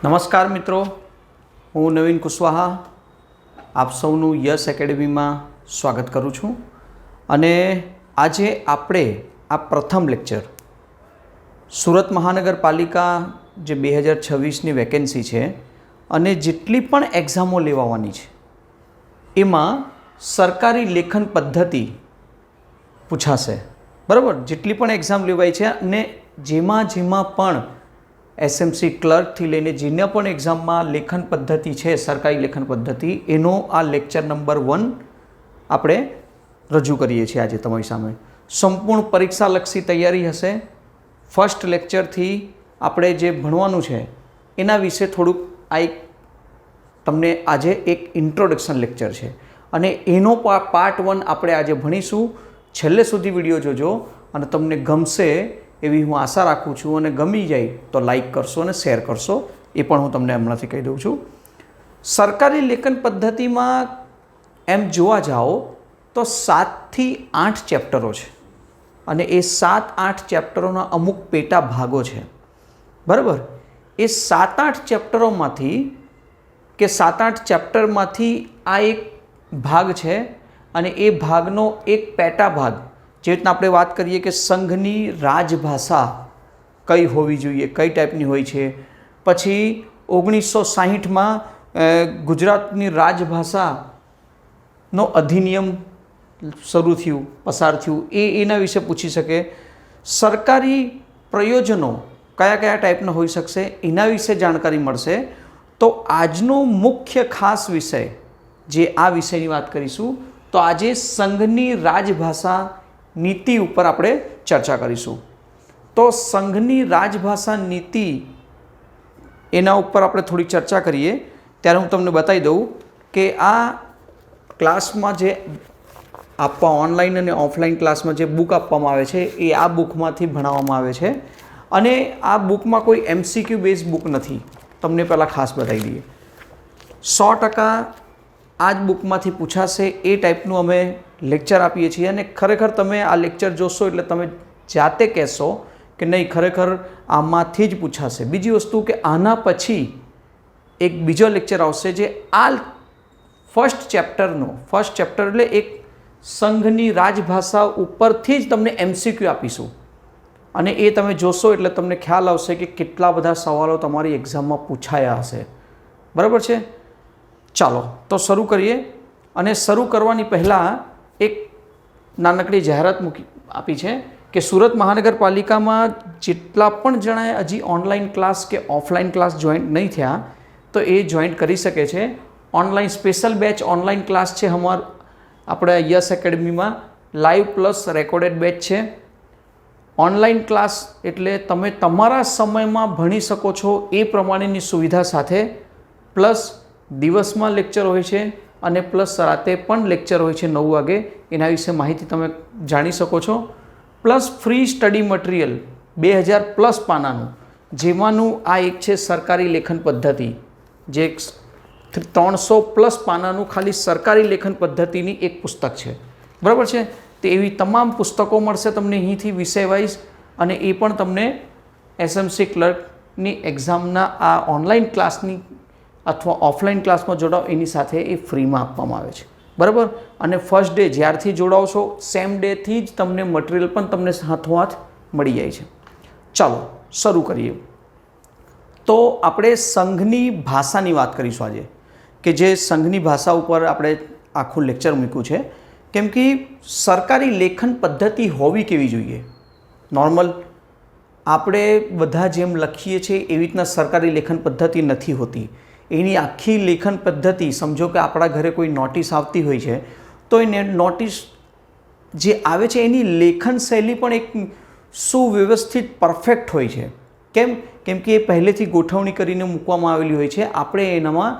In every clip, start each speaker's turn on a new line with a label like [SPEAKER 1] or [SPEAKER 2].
[SPEAKER 1] નમસ્કાર મિત્રો, હું નવીન કુશવાહા આપ સૌનું યસ એકેડમીમાં સ્વાગત કરું છું. અને આજે આપણે આ પ્રથમ લેક્ચર સુરત મહાનગરપાલિકા જે 2026ની વેકેન્સી છે અને જેટલી પણ એક્ઝામો લેવાવાની છે એમાં સરકારી લેખન પદ્ધતિ પૂછાશે. બરાબર, જેટલી પણ એક્ઝામ લેવાય છે અને જેમાં પણ એસએમસી ક્લર્કથી લઈને જેના પણ એક્ઝામમાં લેખન પદ્ધતિ છે, સરકારી લેખન પદ્ધતિ, એનો આ લેક્ચર નંબર 1 આપણે રજૂ કરીએ છીએ આજે તમારી સામે. સંપૂર્ણ પરીક્ષાલક્ષી તૈયારી હશે. ફર્સ્ટ લેક્ચરથી આપણે જે ભણવાનું છે એના વિશે થોડુંક આ એક તમને આજે એક ઇન્ટ્રોડક્શન લેક્ચર છે અને એનો પાર્ટ 1 આપણે આજે ભણીશું. છેલ્લે સુધી વિડીયો જોજો અને તમને ગમશે એવી હું આશા રાખું છું, અને ગમી જાય તો લાઈક કરશો અને શેર કરશો, એ પણ હું તમને હમણાંથી કહી દઉં છું. સરકારી લેખન પદ્ધતિમાં એમ જોવા જાઓ તો 7 થી 8 ચેપ્ટરો છે અને એ 7-8 ચેપ્ટરોના અમુક પેટા ભાગો છે. બરાબર, એ 7-8 ચેપ્ટરોમાંથી કે 7-8 ચેપ્ટરમાંથી આ એક ભાગ છે અને એ ભાગનો એક પેટા ભાગ, જે રીતના આપણે વાત કરીએ કે સંઘની રાજભાષા કઈ હોવી જોઈએ, કઈ ટાઈપની હોય છે. પછી 1960માં ગુજરાતની રાજભાષાનો અધિનિયમ શરૂ થયું, પસાર થયું, એના વિશે પૂછી શકે. સરકારી પ્રયોજનો કયા કયા ટાઈપના હોઈ શકશે એના વિશે જાણકારી મળશે. તો આજનો મુખ્ય ખાસ વિષય, જે આ વિષયની વાત કરીશું, તો આજે સંઘની રાજભાષા નીતિ ઉપર આપણે ચર્ચા કરીશું. તો સંઘની રાજભાષા નીતિ એના ઉપર આપણે થોડી ચર્ચા કરીએ. ત્યારે હું તમને બતાવી દઉં કે આ ક્લાસમાં જે આપવા ઓનલાઈન અને ઓફલાઈન ક્લાસમાં જે બુક આપવામાં આવે છે એ આ બુકમાંથી ભણાવવામાં આવે છે. અને આ બુકમાં કોઈ MCQ બેઝ બુક નથી, તમને પહેલાં ખાસ બતાવી દઈએ. 100% આ જ બુકમાંથી પૂછાશે એ ટાઈપનું અમે લેક્ચર આપીએ છીએ. અને ખરેખર તમે આ લેક્ચર જોશો એટલે તમે જાતે કહેશો કે નહીં, ખરેખર આમાંથી જ પૂછાશે. બીજી વસ્તુ કે આના પછી એક બીજો લેક્ચર આવશે જે આ ફર્સ્ટ ચેપ્ટર એટલે એક સંઘની રાજભાષા ઉપરથી જ તમને MCQ આપીશું. અને એ તમે જોશો એટલે તમને ખ્યાલ આવશે કે કેટલા બધા સવાલો તમારી એક્ઝામમાં પૂછાયા હશે. બરાબર છે? ચાલો તો શરૂ કરીએ. અને શરૂ કરવાની પહેલાં એક નાનકડી જાહેરાત આપી છે કે સુરત મહાનગરપાલિકામાં જેટલા પણ જણાએ હજી ઓનલાઈન ક્લાસ કે ઓફલાઈન ક્લાસ જોઈન્ટ નહીં થયા તો એ જોઈન્ટ કરી શકે છે. Online special batch online class છે આપણે યસ એકેડમીમાં, લાઈવ પ્લસ રેકોર્ડેડ બેચ છે. ઓનલાઈન ક્લાસ એટલે તમે તમારા સમયમાં ભણી શકો છો એ પ્રમાણેની સુવિધા સાથે, પ્લસ દિવસમાં લેક્ચર હોય છે અને પ્લસ રાતે પણ લેક્ચર હોય છે 9 વાગે. એના વિશે માહિતી તમે જાણી શકો છો. પ્લસ ફ્રી સ્ટડી મટીરિયલ 2000+ પાનાનું, જેમાંનું આ એક છે સરકારી લેખન પદ્ધતિ, જે 300+ પાનાનું ખાલી સરકારી લેખન પદ્ધતિની એક પુસ્તક છે. બરાબર છે? તો એવી તમામ પુસ્તકો મળશે તમને અહીંથી વિષય વાઇઝ, અને એ પણ તમને એસએમસી ક્લર્કની એક્ઝામના આ ઓનલાઈન ક્લાસની અથવા ઓફલાઈન ક્લાસમાં જોડાઓ એની સાથે એ ફ્રીમાં આપવામાં આવે છે. બરાબર? અને ફર્સ્ટ ડે જ્યારથી જોડાવશો સેમ ડેથી જ તમને મટીરિયલ પણ તમને હાથોહાથ મળી જાય છે. ચાલો શરૂ કરીએ. તો આપણે સંઘની ભાષાની વાત કરીશું આજે, કે જે સંઘની ભાષા ઉપર આપણે આખું લેક્ચર મૂક્યું છે. કેમ કે સરકારી લેખન પદ્ધતિ હોવી કેવી જોઈએ? નોર્મલ આપણે બધા જેમ લખીએ છીએ એવી રીતના સરકારી લેખન પદ્ધતિ નથી હોતી. એની આખી લેખન પદ્ધતિ, સમજો કે આપણા ઘરે કોઈ નોટિસ આવતી હોય છે તો એ નોટિસ જે આવે છે એની લેખન શૈલી પણ એક સુવ્યવસ્થિત પરફેક્ટ હોય છે. કેમ કે એ પહેલેથી ગોઠવણી કરીને મૂકવામાં આવેલી હોય છે. આપણે એનામાં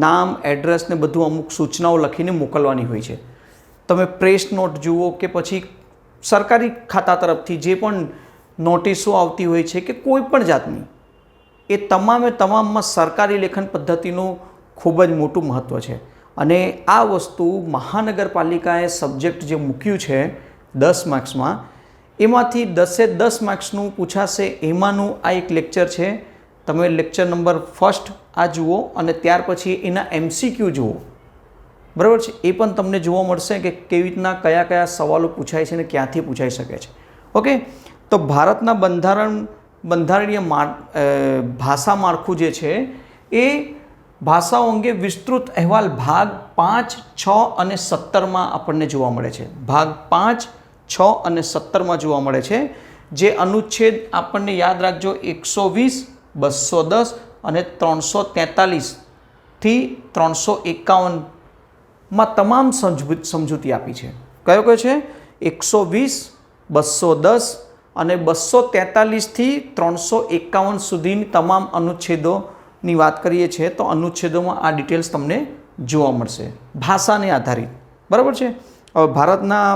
[SPEAKER 1] નામ, એડ્રેસ ને બધું અમુક સૂચનાઓ લખીને મોકલવાની હોય છે. તમે પ્રેસ નોટ જુઓ કે પછી સરકારી ખાતા તરફથી જે પણ નોટિસો આવતી હોય છે કે કોઈ પણ જાતની, એ તમામમાં સરકારી લેખન પદ્ધતિનું ખૂબ જ મોટું મહત્ત્વ છે. અને આ વસ્તુ મહાનગરપાલિકાએ સબ્જેક્ટ જે મૂક્યું છે 10 માર્ક્સમાં, એમાંથી 10 માર્ક્સનું પૂછાશે. એમાંનું આ એક લેક્ચર છે તમે લેક્ચર નંબર 1 આ જુઓ અને ત્યાર પછી એના MCQ જુઓ, બરાબર છે. એ પણ તમને જોવા મળશે કે કેવી રીતના કયા કયા સવાલો પૂછાય છે અને ક્યાંથી પૂછાઈ શકે છે. ઓકે, તો ભારતના બંધારણીય ભાષા માળખું જે છે એ ભાષાઓ અંગે વિસ્તૃત અહેવાલ ભાગ 5, 6 અને 17માં આપણને જોવા મળે છે. ભાગ 5, 6 અને 17માં જોવા મળે છે. જે અનુચ્છેદ આપણને યાદ રાખજો 120, 210 અને 343 થી 351માં તમામ સમજૂતી આપી છે. કયો કયો છે? 120, 210 અને 243 થી 351 સુધીની તમામ અનુચ્છેદોની વાત કરીએ છીએ તો અનુચ્છેદોમાં આ ડિટેલ્સ તમને જોવા મળશે ભાષાને આધારિત, બરાબર છે. હવે ભારતના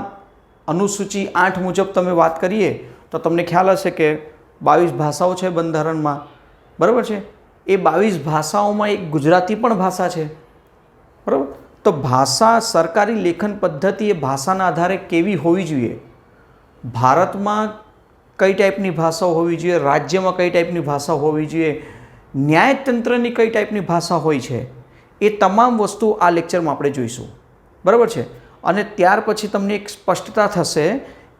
[SPEAKER 1] અનુસૂચિ 8 મુજબ તમે વાત કરીએ તો તમને ખ્યાલ હશે કે 22 ભાષાઓ છે બંધારણમાં, બરાબર છે. એ 22 ભાષાઓમાં એક ગુજરાતી પણ ભાષા છે, બરાબર. તો ભાષા, સરકારી લેખન પદ્ધતિ એ ભાષાના આધારે કેવી હોવી જોઈએ, ભારતમાં કઈ ટાઈપની ભાષાઓ હોવી જોઈએ, રાજ્યમાં કઈ ટાઈપની ભાષા હોવી જોઈએ, ન્યાયતંત્રની કઈ ટાઈપની ભાષા હોય છે, એ તમામ વસ્તુ આ લેક્ચરમાં આપણે જોઈશું, બરાબર છે. અને ત્યાર પછી તમને એક સ્પષ્ટતા થશે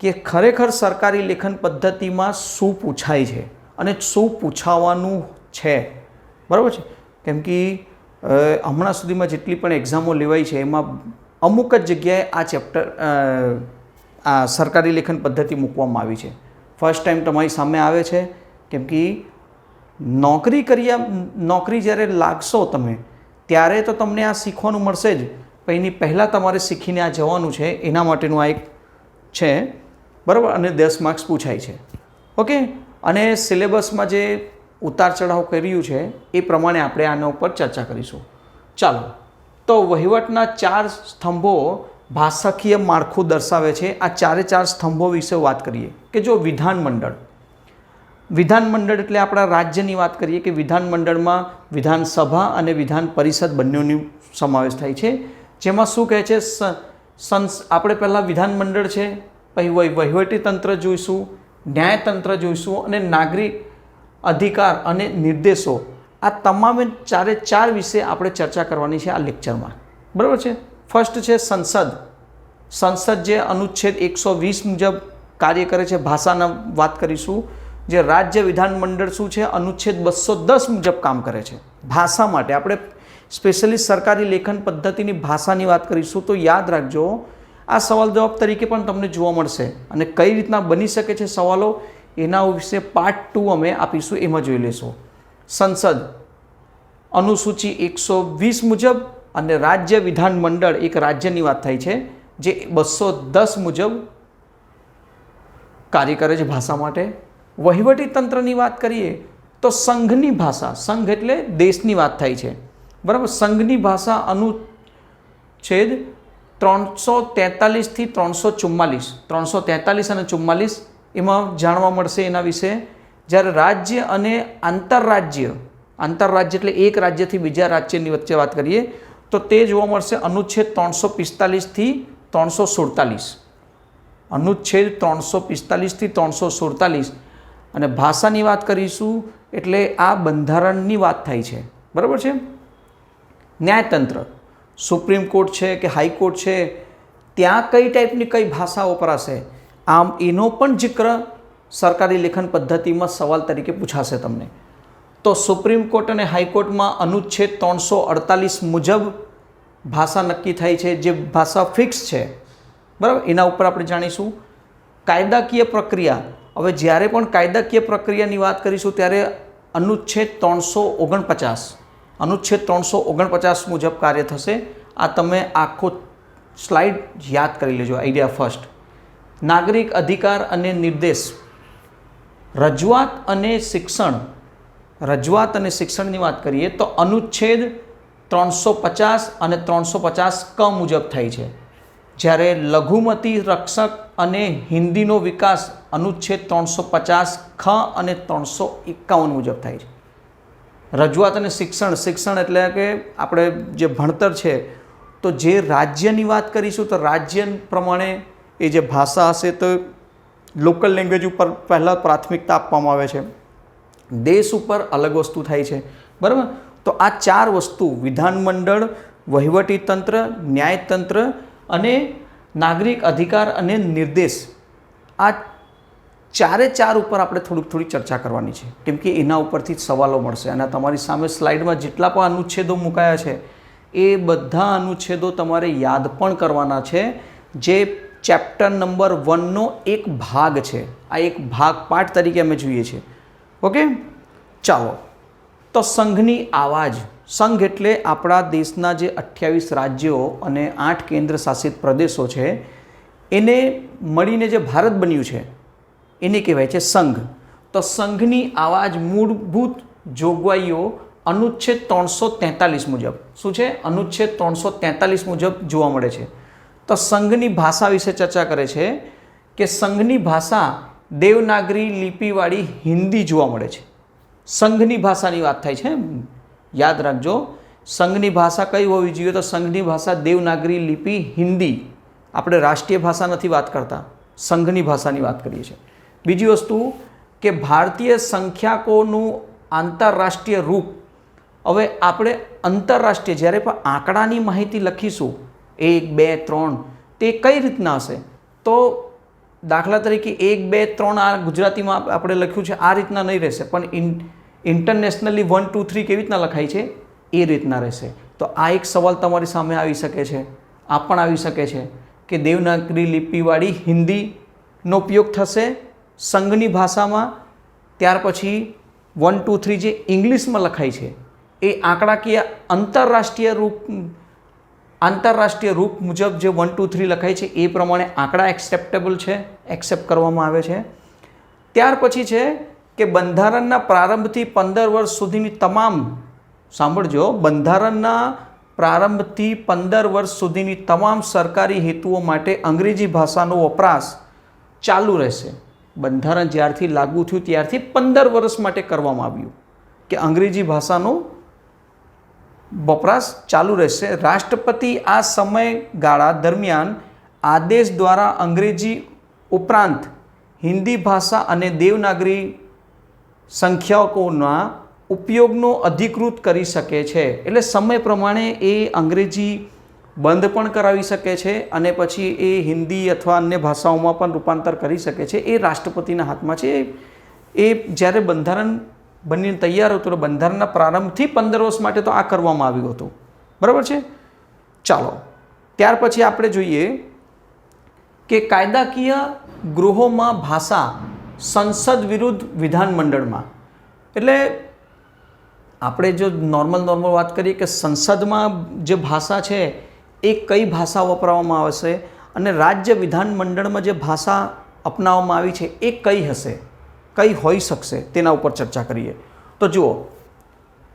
[SPEAKER 1] કે ખરેખર સરકારી લેખન પદ્ધતિમાં શું પૂછાય છે અને શું પૂછાવાનું છે, બરાબર છે. કેમ કે હમણાં સુધીમાં જેટલી પણ એક્ઝામો લેવાઈ છે એમાં અમુક જ જગ્યાએ આ ચેપ્ટર આ સરકારી લેખન પદ્ધતિ મૂકવામાં આવી છે. ફર્સ્ટ ટાઈમ તમારી સામે આવે છે. કેમ કે નોકરી જ્યારે લાગશો તમે ત્યારે તો તમને આ શીખવાનું મળશે જ, પણ એની પહેલાં તમારે શીખીને આ જવાનું છે, એના માટેનું આ એક છે, બરાબર. અને 10 માર્ક્સ પૂછાય છે. ઓકે, અને સિલેબસમાં જે ઉતાર ચઢાવ કર્યું છે એ પ્રમાણે આપણે આના ઉપર ચર્ચા કરીશું. ચાલો, તો વહીવટના 4 સ્તંભો ભાષાકીય માળખું દર્શાવે છે. આ 4 સ્તંભો વિશે વાત કરીએ કે જો વિધાનમંડળ એટલે આપણા રાજ્યની વાત કરીએ કે વિધાનમંડળમાં વિધાનસભા અને વિધાન પરિષદ બંનેનો સમાવેશ થાય છે. જેમાં શું કહે છે, આપણે પહેલાં વિધાનમંડળ છે, પછી વહીવટી તંત્ર જોઈશું, ન્યાયતંત્ર જોઈશું અને નાગરિક અધિકાર અને નિર્દેશો. આ તમામે 4 વિશે આપણે ચર્ચા કરવાની છે આ લેક્ચરમાં, બરાબર છે. ફર્સ્ટ છે સંસદ જે અનુચ્છેદ 120 મુજબ કાર્ય કરે છે. ભાષાના વાત કરીશું. જે રાજ્ય વિધાનમંડળ શું છે, અનુચ્છેદ 210 મુજબ કામ કરે છે. ભાષા માટે આપણે સ્પેશિયલી સરકારી લેખન પદ્ધતિની ભાષાની વાત કરીશું. તો યાદ રાખજો, આ સવાલ જવાબ તરીકે પણ તમને જોવા મળશે અને કઈ રીતના બની શકે છે સવાલો એના વિશે પાર્ટ 2 અમે આપીશું, એમાં જોઈ લેશું. સંસદ અનુસૂચિ 120 મુજબ અને રાજ્ય વિધાનમંડળ એક રાજ્યની વાત થાય છે જે 210 મુજબ કાર્ય કરે છે ભાષા માટે. વહીવટી તંત્રની વાત કરીએ તો સંઘની ભાષા, સંઘ એટલે દેશની વાત થાય છે, બરાબર. સંઘની ભાષા અનુચ્છેદ 343 થી 343 અને 44 એમાં જાણવા મળશે એના વિશે. જ્યારે રાજ્ય અને આંતરરાજ્ય એટલે એક રાજ્યથી બીજા રાજ્યની વચ્ચે વાત કરીએ તો તે જોવા મળશે અનુચ્છેદ 345 થી 347. અનુચ્છેદ 345 થી 347. અને ભાષાની વાત કરીશું એટલે આ બંધારણની વાત થાય છે, બરાબર છે. ન્યાયતંત્ર, સુપ્રીમ કોર્ટ છે કે હાઈકોર્ટ છે, ત્યાં કઈ ટાઈપની કઈ ભાષા વપરાશે, આમ એનો પણ જિક્ર સરકારી લેખન પદ્ધતિમાં સવાલ તરીકે પૂછાશે તમને. તો સુપ્રીમ કોર્ટ અને હાઈકોર્ટમાં અનુચ્છેદ 348 મુજબ ભાષા નક્કી થાય છે, જે ભાષા ફિક્સ છે, બરાબર. એના ઉપર આપણે જાણીશું. કાયદાકીય પ્રક્રિયા, હવે જ્યારે પણ કાયદાકીય પ્રક્રિયાની વાત કરીશું ત્યારે અનુચ્છેદ 349 મુજબ કાર્ય થશે. આ તમે આખો સ્લાઇડ યાદ કરી લેજો, આઈડિયા ફર્સ્ટ. નાગરિક અધિકાર અને નિર્દેશ, રજૂઆત અને શિક્ષણની વાત કરીએ તો અનુચ્છેદ 350 અને 350 ક મુજબ થાય છે. જ્યારે લઘુમતી રક્ષક અને હિન્દીનો વિકાસ અનુચ્છેદ 350 ખ અને 351 મુજબ થાય છે. રજૂઆત અને શિક્ષણ એટલે કે આપણે જે ભણતર છે, તો જે રાજ્યની વાત કરીશું તો રાજ્ય પ્રમાણે એ જે ભાષા હશે તો લોકલ લેંગ્વેજ ઉપર પહેલાં પ્રાથમિકતા આપવામાં આવે છે. દેશ ઉપર અલગ વસ્તુ થાય છે, બરાબર. તો આ 4 વસ્તુ વિધાનમંડળ, વહીવટીતંત્ર, ન્યાયતંત્ર અને નાગરિક અધિકાર અને નિર્દેશ, આ 4 ઉપર આપણે થોડી ચર્ચા કરવાની છે, કેમ કે એના ઉપરથી જ સવાલો મળશે. અને તમારી સામે સ્લાઇડમાં જેટલા પણ અનુચ્છેદો મુકાયા છે એ બધા અનુચ્છેદો તમારે યાદ પણ કરવાના છે, જે ચેપ્ટર નંબર 1નો એક ભાગ છે. આ એક ભાગ પાઠ તરીકે અમે જોઈએ છીએ. ઓકે, ચાલો. તો સંઘની આવાજ. સંઘ એટલે આપણા દેશના જે 28 રાજ્યો અને 8 કેન્દ્ર શાસિત પ્રદેશો છે એને મળીને જે ભારત બન્યું છે એને કહેવાય છે સંઘ. તો સંઘની આવાજ મૂળભૂત જોગવાઈઓ અનુચ્છેદ 343 મુજબ શું છે? અનુચ્છેદ 343 મુજબ જોવા મળે છે. તો સંઘની ભાષા વિશે ચર્ચા કરે છે કે સંઘની ભાષા દેવનાગરી લિપિવાળી હિન્દી જોવા મળે છે. સંઘની ભાષાની વાત થાય છે, યાદ રાખજો. સંઘની ભાષા કઈ હોવી જોઈએ? તો સંઘની ભાષા દેવનાગરી લિપિ હિન્દી. આપણે રાષ્ટ્રીય ભાષા નથી વાત કરતા, સંઘની ભાષાની વાત કરીએ છીએ. બીજી વસ્તુ કે ભારતીય સંખ્યાકોનું આંતરરાષ્ટ્રીય રૂપ. હવે આપણે આંતરરાષ્ટ્રીય જ્યારે પણ આંકડાની માહિતી લખીશું 1, 2, 3 તે કઈ રીતના હશે? તો દાખલા તરીકે 1, 2, 3 આ ગુજરાતીમાં આપણે લખ્યું છે આ રીતના નહીં રહેશે, પણ ઇન્ટરનેશનલી 1, 2, 3 કેવી રીતના લખાય છે એ રીતના રહેશે. તો આ એક સવાલ તમારી સામે આવી શકે છે. આ પણ આવી શકે છે કે દેવનાગરી લિપિવાળી હિન્દીનો ઉપયોગ થશે સંઘની ભાષામાં. ત્યાર પછી 1, 2, 3 જે ઇંગ્લિશમાં લખાય છે એ આંકડાકીય આંતરરાષ્ટ્રીય રૂપ મુજબ જે 1, 2, 3 લખાય છે એ પ્રમાણે આંકડા એક્સેપ્ટેબલ છે, એક્સેપ્ટ કરવામાં આવે છે. ત્યાર પછી છે કે બંધારણના પ્રારંભથી 15 વર્ષ સુધીની તમામ, સાંભળજો, બંધારણના પ્રારંભથી 15 વર્ષ સુધીની તમામ સરકારી હેતુઓ માટે અંગ્રેજી ભાષાનો વપરાશ ચાલુ રહેશે. બંધારણ જ્યારથી લાગુ થયું ત્યારથી 15 વર્ષ માટે કરવામાં આવ્યું કે અંગ્રેજી ભાષાનો વપરાશ ચાલુ રહેશે. રાષ્ટ્રપતિ આ સમયગાળા દરમિયાન આદેશ દ્વારા અંગ્રેજી ઉપરાંત હિન્દી ભાષા અને દેવનાગરી સંખ્યાકોના ઉપયોગનો અધિકૃત કરી શકે છે. એટલે સમય પ્રમાણે એ અંગ્રેજી બંધ પણ કરાવી શકે છે અને પછી એ હિન્દી અથવા અન્ય ભાષાઓમાં પણ રૂપાંતર કરી શકે છે. એ રાષ્ટ્રપતિના હાથમાં છે. એ જ્યારે બંધારણ બનીને તૈયાર હતું તો બંધારણના પ્રારંભથી 15 વર્ષ માટે તો આ કરવામાં આવ્યું હતું, બરાબર છે. ચાલો, ત્યાર પછી આપણે જોઈએ કે કાયદાકીય ગૃહોમાં ભાષા, સંસદ વિરુદ્ધ વિધાનમંડળમાં. એટલે આપણે જો નોર્મલ વાત કરીએ કે સંસદમાં જે ભાષા છે એ કઈ ભાષા વપરાવામાં આવશે અને રાજ્ય વિધાનમંડળમાં જે ભાષા અપનાવવામાં આવી છે એ કઈ હશે, કઈ હોઈ શકશે, તેના ઉપર ચર્ચા કરીએ. તો જુઓ,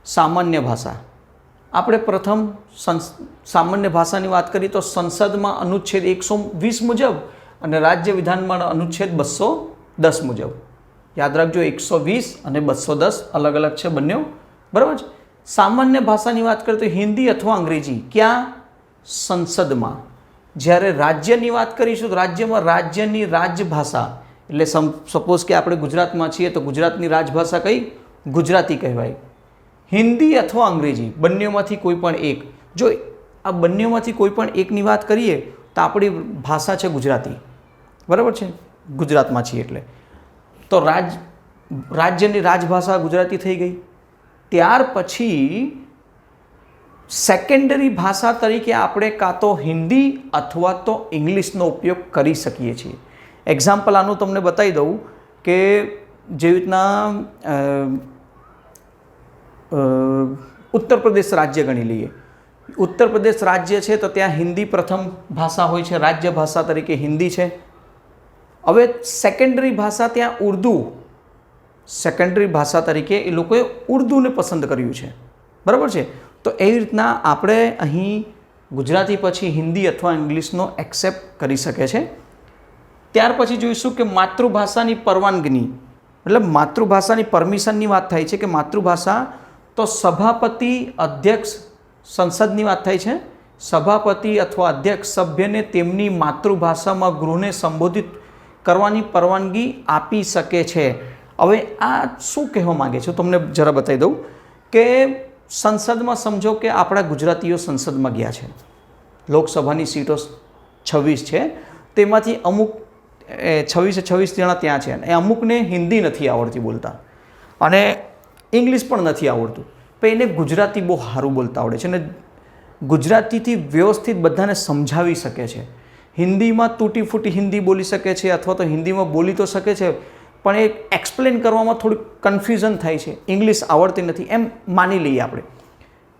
[SPEAKER 1] સામાન્ય ભાષા. આપણે પ્રથમ સામાન્ય ભાષાની વાત કરીએ તો સંસદમાં અનુચ્છેદ 120 મુજબ અને રાજ્ય વિધાનમંડળ અનુચ્છેદ 210 મુજબ. યાદ રાખજો, 120 અને 210 અલગ અલગ છે બંને, બરાબર છે. સામાન્ય ભાષાની વાત કરીએ તો હિન્દી અથવા અંગ્રેજી. ક્યાં? સંસદમાં. જ્યારે રાજ્યની વાત કરીશું તો રાજ્યમાં રાજ્યની રાજભાષા, એટલે સપોઝ કે આપણે ગુજરાતમાં છીએ તો ગુજરાતની રાજભાષા કઈ? ગુજરાતી કહેવાય. હિન્દી અથવા અંગ્રેજી બંનેમાંથી કોઈ પણ એક. જો આ બંનેમાંથી કોઈ પણ એકની વાત કરીએ તો આપણી ભાષા છે ગુજરાતી, બરાબર છે, ગુજરાતમાં છીએ એટલે. તો રાજ્યની રાજભાષા ગુજરાતી થઈ ગઈ. ત્યાર પછી સેકન્ડરી ભાષા તરીકે આપણે કાં તો હિન્દી અથવા તો ઇંગ્લિશનો ઉપયોગ કરી શકીએ છીએ. એક્ઝામ્પલ આનું તમને બતાવી દઉં કે જેવી રીતના ઉત્તર પ્રદેશ રાજ્ય ગણી લઈએ. ઉત્તર પ્રદેશ રાજ્ય છે તો ત્યાં હિન્દી પ્રથમ ભાષા હોય છે, રાજ્ય ભાષા તરીકે હિન્દી છે. હવે સેકન્ડરી ભાષા ત્યાં ઉર્દૂ, સેકન્ડરી ભાષા તરીકે એ લોકોએ ઉર્દૂને પસંદ કર્યું છે, બરાબર છે. તો એવી રીતના આપણે અહીં ગુજરાતી પછી હિન્દી અથવા ઇંગ્લિશનો એક્સેપ્ટ કરી શકે છે. ત્યાર પછી જોઈશું કે માતૃભાષાની પરવાનગી, મતલબ માતૃભાષાની પરમિશનની વાત થાય છે કે માતૃભાષા તો સભાપતિ, અધ્યક્ષ, સંસદની વાત થાય છે. સભાપતિ અથવા અધ્યક્ષ સભ્યને તેમની માતૃભાષામાં ગૃહને સંબોધિત કરવાની પરવાનગી આપી શકે છે. હવે આ શું કહેવા માગે છે તમને જરા બતાવી દઉં કે સંસદમાં સમજો કે આપણા ગુજરાતીઓ સંસદમાં ગયા છે, લોકસભાની સીટો 26 છે, તેમાંથી અમુક 26 જણા ત્યાં છે અને અમુકને હિન્દી નથી આવડતી બોલતા અને ઇંગ્લિશ પણ નથી આવડતું, પણ એને ગુજરાતી બહુ સારું બોલતા આવડે છે અને ગુજરાતીથી વ્યવસ્થિત બધાને સમજાવી શકે છે. હિન્દીમાં તૂટી ફૂટી હિન્દી બોલી શકે છે અથવા તો હિન્દીમાં બોલી તો શકે છે, પણ એ એક્સપ્લેન કરવામાં થોડુંક કન્ફ્યુઝન થાય છે, ઇંગ્લિશ આવડતી નથી એમ માની લઈએ આપણે.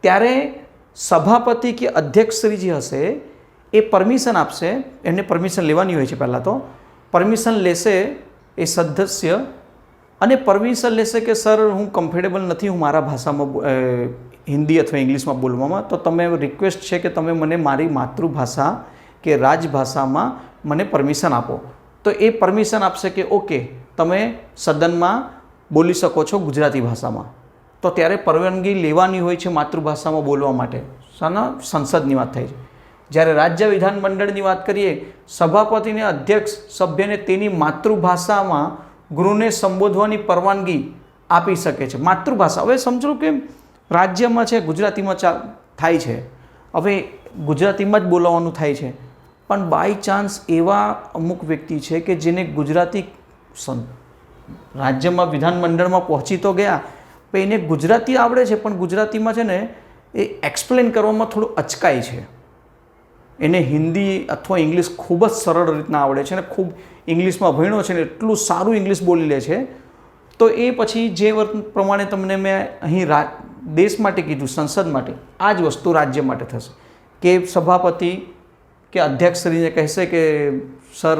[SPEAKER 1] ત્યારે સભાપતિ કે અધ્યક્ષશ્રી જે હશે એ પરમિશન આપશે, એમને પરમિશન લેવાની હોય છે, પહેલાં તો પરમિશન લેશે એ સદસ્ય અને પરમિશન લેશે કે સર હું કમ્ફર્ટેબલ નથી હું મારા ભાષામાં હિન્દી અથવા ઇંગ્લિશમાં બોલવામાં, તો તમે રિક્વેસ્ટ છે કે તમે મને મારી માતૃભાષા કે રાજભાષામાં મને પરમિશન આપો. તો એ પરમિશન આપશે કે ઓકે તમે સદનમાં બોલી શકો છો ગુજરાતી ભાષામાં. તો ત્યારે પરવાનગી લેવાની હોય છે માતૃભાષામાં બોલવા માટે. સંસદની વાત થાય છે. જ્યારે રાજ્ય વિધાનમંડળની વાત કરીએ, સભાપતિને અધ્યક્ષ સભ્યને તેની માતૃભાષામાં ગૃહને સંબોધવાની પરવાનગી આપી શકે છે. માતૃભાષા હવે સમજો કે રાજ્યમાં છે ગુજરાતીમાં થાય છે, હવે ગુજરાતીમાં જ બોલાવવાનું થાય છે, પણ બાય ચાન્સ એવા અમુક વ્યક્તિ છે કે જેને ગુજરાતી રાજ્યમાં વિધાનમંડળમાં પહોંચી તો ગયા પણ એને ગુજરાતી આવડે છે, પણ ગુજરાતીમાં છે ને એ એક્સપ્લેન કરવામાં થોડું અચકાય છે. એને હિન્દી અથવા ઇંગ્લિશ ખૂબ જ સરળ રીતના આવડે છે અને ખૂબ ઇંગ્લિશમાં ભણ્યો છે ને એટલું સારું ઇંગ્લિશ બોલી લે છે. તો એ પછી જે પ્રમાણે તમને મેં અહીં દેશ માટે કીધું, સંસદ માટે આ જ વસ્તુ રાજ્ય માટે થશે કે સભાપતિ કે અધ્યક્ષશ્રીને કહેશે કે સર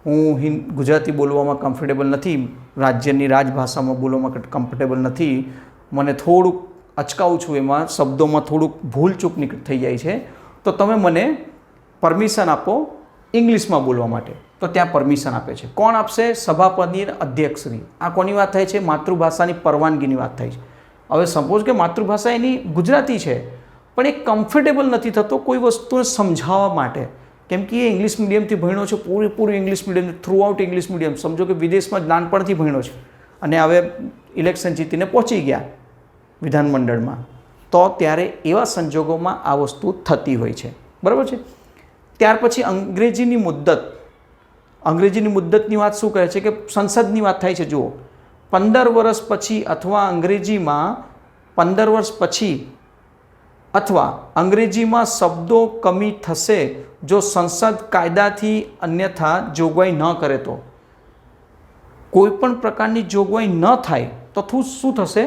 [SPEAKER 1] હું ગુજરાતી બોલવામાં કમ્ફર્ટેબલ નથી, રાજ્યની રાજભાષામાં બોલવામાં કમ્ફર્ટેબલ નથી, મને થોડુંક અચકાવું છું, એમાં શબ્દોમાં થોડુંક ભૂલચૂક થઈ જાય છે, તો તમે મને પરમિશન આપો ઇંગ્લિશમાં બોલવા માટે. તો ત્યાં પરમિશન આપે છે. કોણ આપશે? સભાપતિ અને અધ્યક્ષશ્રી. આ કોની વાત થાય છે? માતૃભાષાની પરવાનગીની વાત થાય છે. હવે સપોઝ કે માતૃભાષા એની ગુજરાતી છે પણ એ કમ્ફર્ટેબલ નથી થતો કોઈ વસ્તુને સમજાવવા માટે, કેમ કે એ ઇંગ્લિશ મીડિયમથી ભણ્યો છે, પૂરેપૂરું English medium, through out English medium. સમજો કે વિદેશમાં જ નાનપણથી ભણ્યો છે અને હવે ઇલેક્શન જીતીને પહોંચી ગયા વિધાનમંડળમાં, તો ત્યારે એવા સંજોગોમાં આ વસ્તુ થતી હોય છે. બરાબર છે. ત્યાર પછી અંગ્રેજીની મુદ્દતની વાત શું કહે છે કે સંસદની વાત થાય છે. જુઓ, 15 વર્ષ પછી અથવા અંગ્રેજીમાં 15 વર્ષ પછી અથવા અંગ્રેજીમાં શબ્દો કમી થશે જો સંસદ કાયદાથી અન્યથા જોગવાઈ ન કરે તો. કોઈ પણ પ્રકારની જોગવાઈ ન થાય તો શું થશે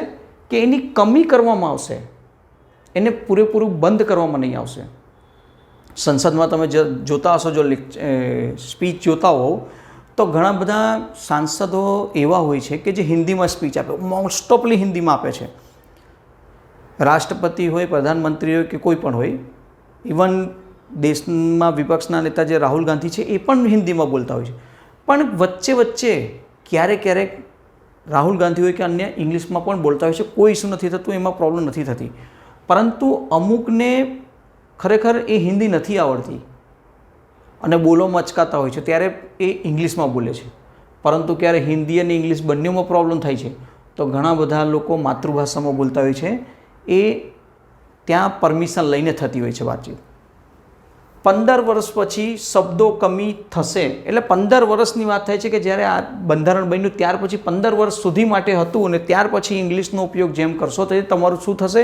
[SPEAKER 1] કે એની કમી કરવામાં આવશે, એને પૂરેપૂરું બંધ કરવામાં નહીં આવશે. સંસદમાં તમે જોતા હશો, જો સ્પીચ જોતા હોવ તો ઘણા બધા સાંસદો એવા હોય છે કે જે હિન્દીમાં સ્પીચ આપે, મોસ્ટ ઓફલી હિન્દીમાં આપે છે. રાષ્ટ્રપતિ હોય, પ્રધાનમંત્રી હોય કે કોઈ પણ હોય, ઇવન દેશમાં વિપક્ષના નેતા જે રાહુલ ગાંધી છે એ પણ હિન્દીમાં બોલતા હોય છે. પણ વચ્ચે ક્યારેક રાહુલ ગાંધી હોય કે અન્ય ઇંગ્લિશમાં પણ બોલતા હોય છે, કોઈ ઇસ્યુ નથી થતું, એમાં પ્રોબ્લેમ નથી થતી. પરંતુ અમુકને ખરેખર એ હિન્દી નથી આવડતી અને બોલવામાં અચકાતા હોય છે, ત્યારે એ ઇંગ્લિશમાં બોલે છે. પરંતુ ક્યારે હિન્દી અને ઇંગ્લિશ બંનેમાં પ્રોબ્લેમ થાય છે તો ઘણા બધા લોકો માતૃભાષામાં બોલતા હોય છે, એ ત્યાં પરમિશન લઈને થતી હોય છે વાતચીત. 15 વર્ષ પછી શબ્દો કમી થશે એટલે 15 વર્ષની વાત થાય છે કે જ્યારે આ બંધારણ બન્યું ત્યાર પછી 15 વર્ષ સુધી માટે હતું અને ત્યાર પછી ઇંગ્લિશનો ઉપયોગ જેમ કરશો તો તમારું શું થશે?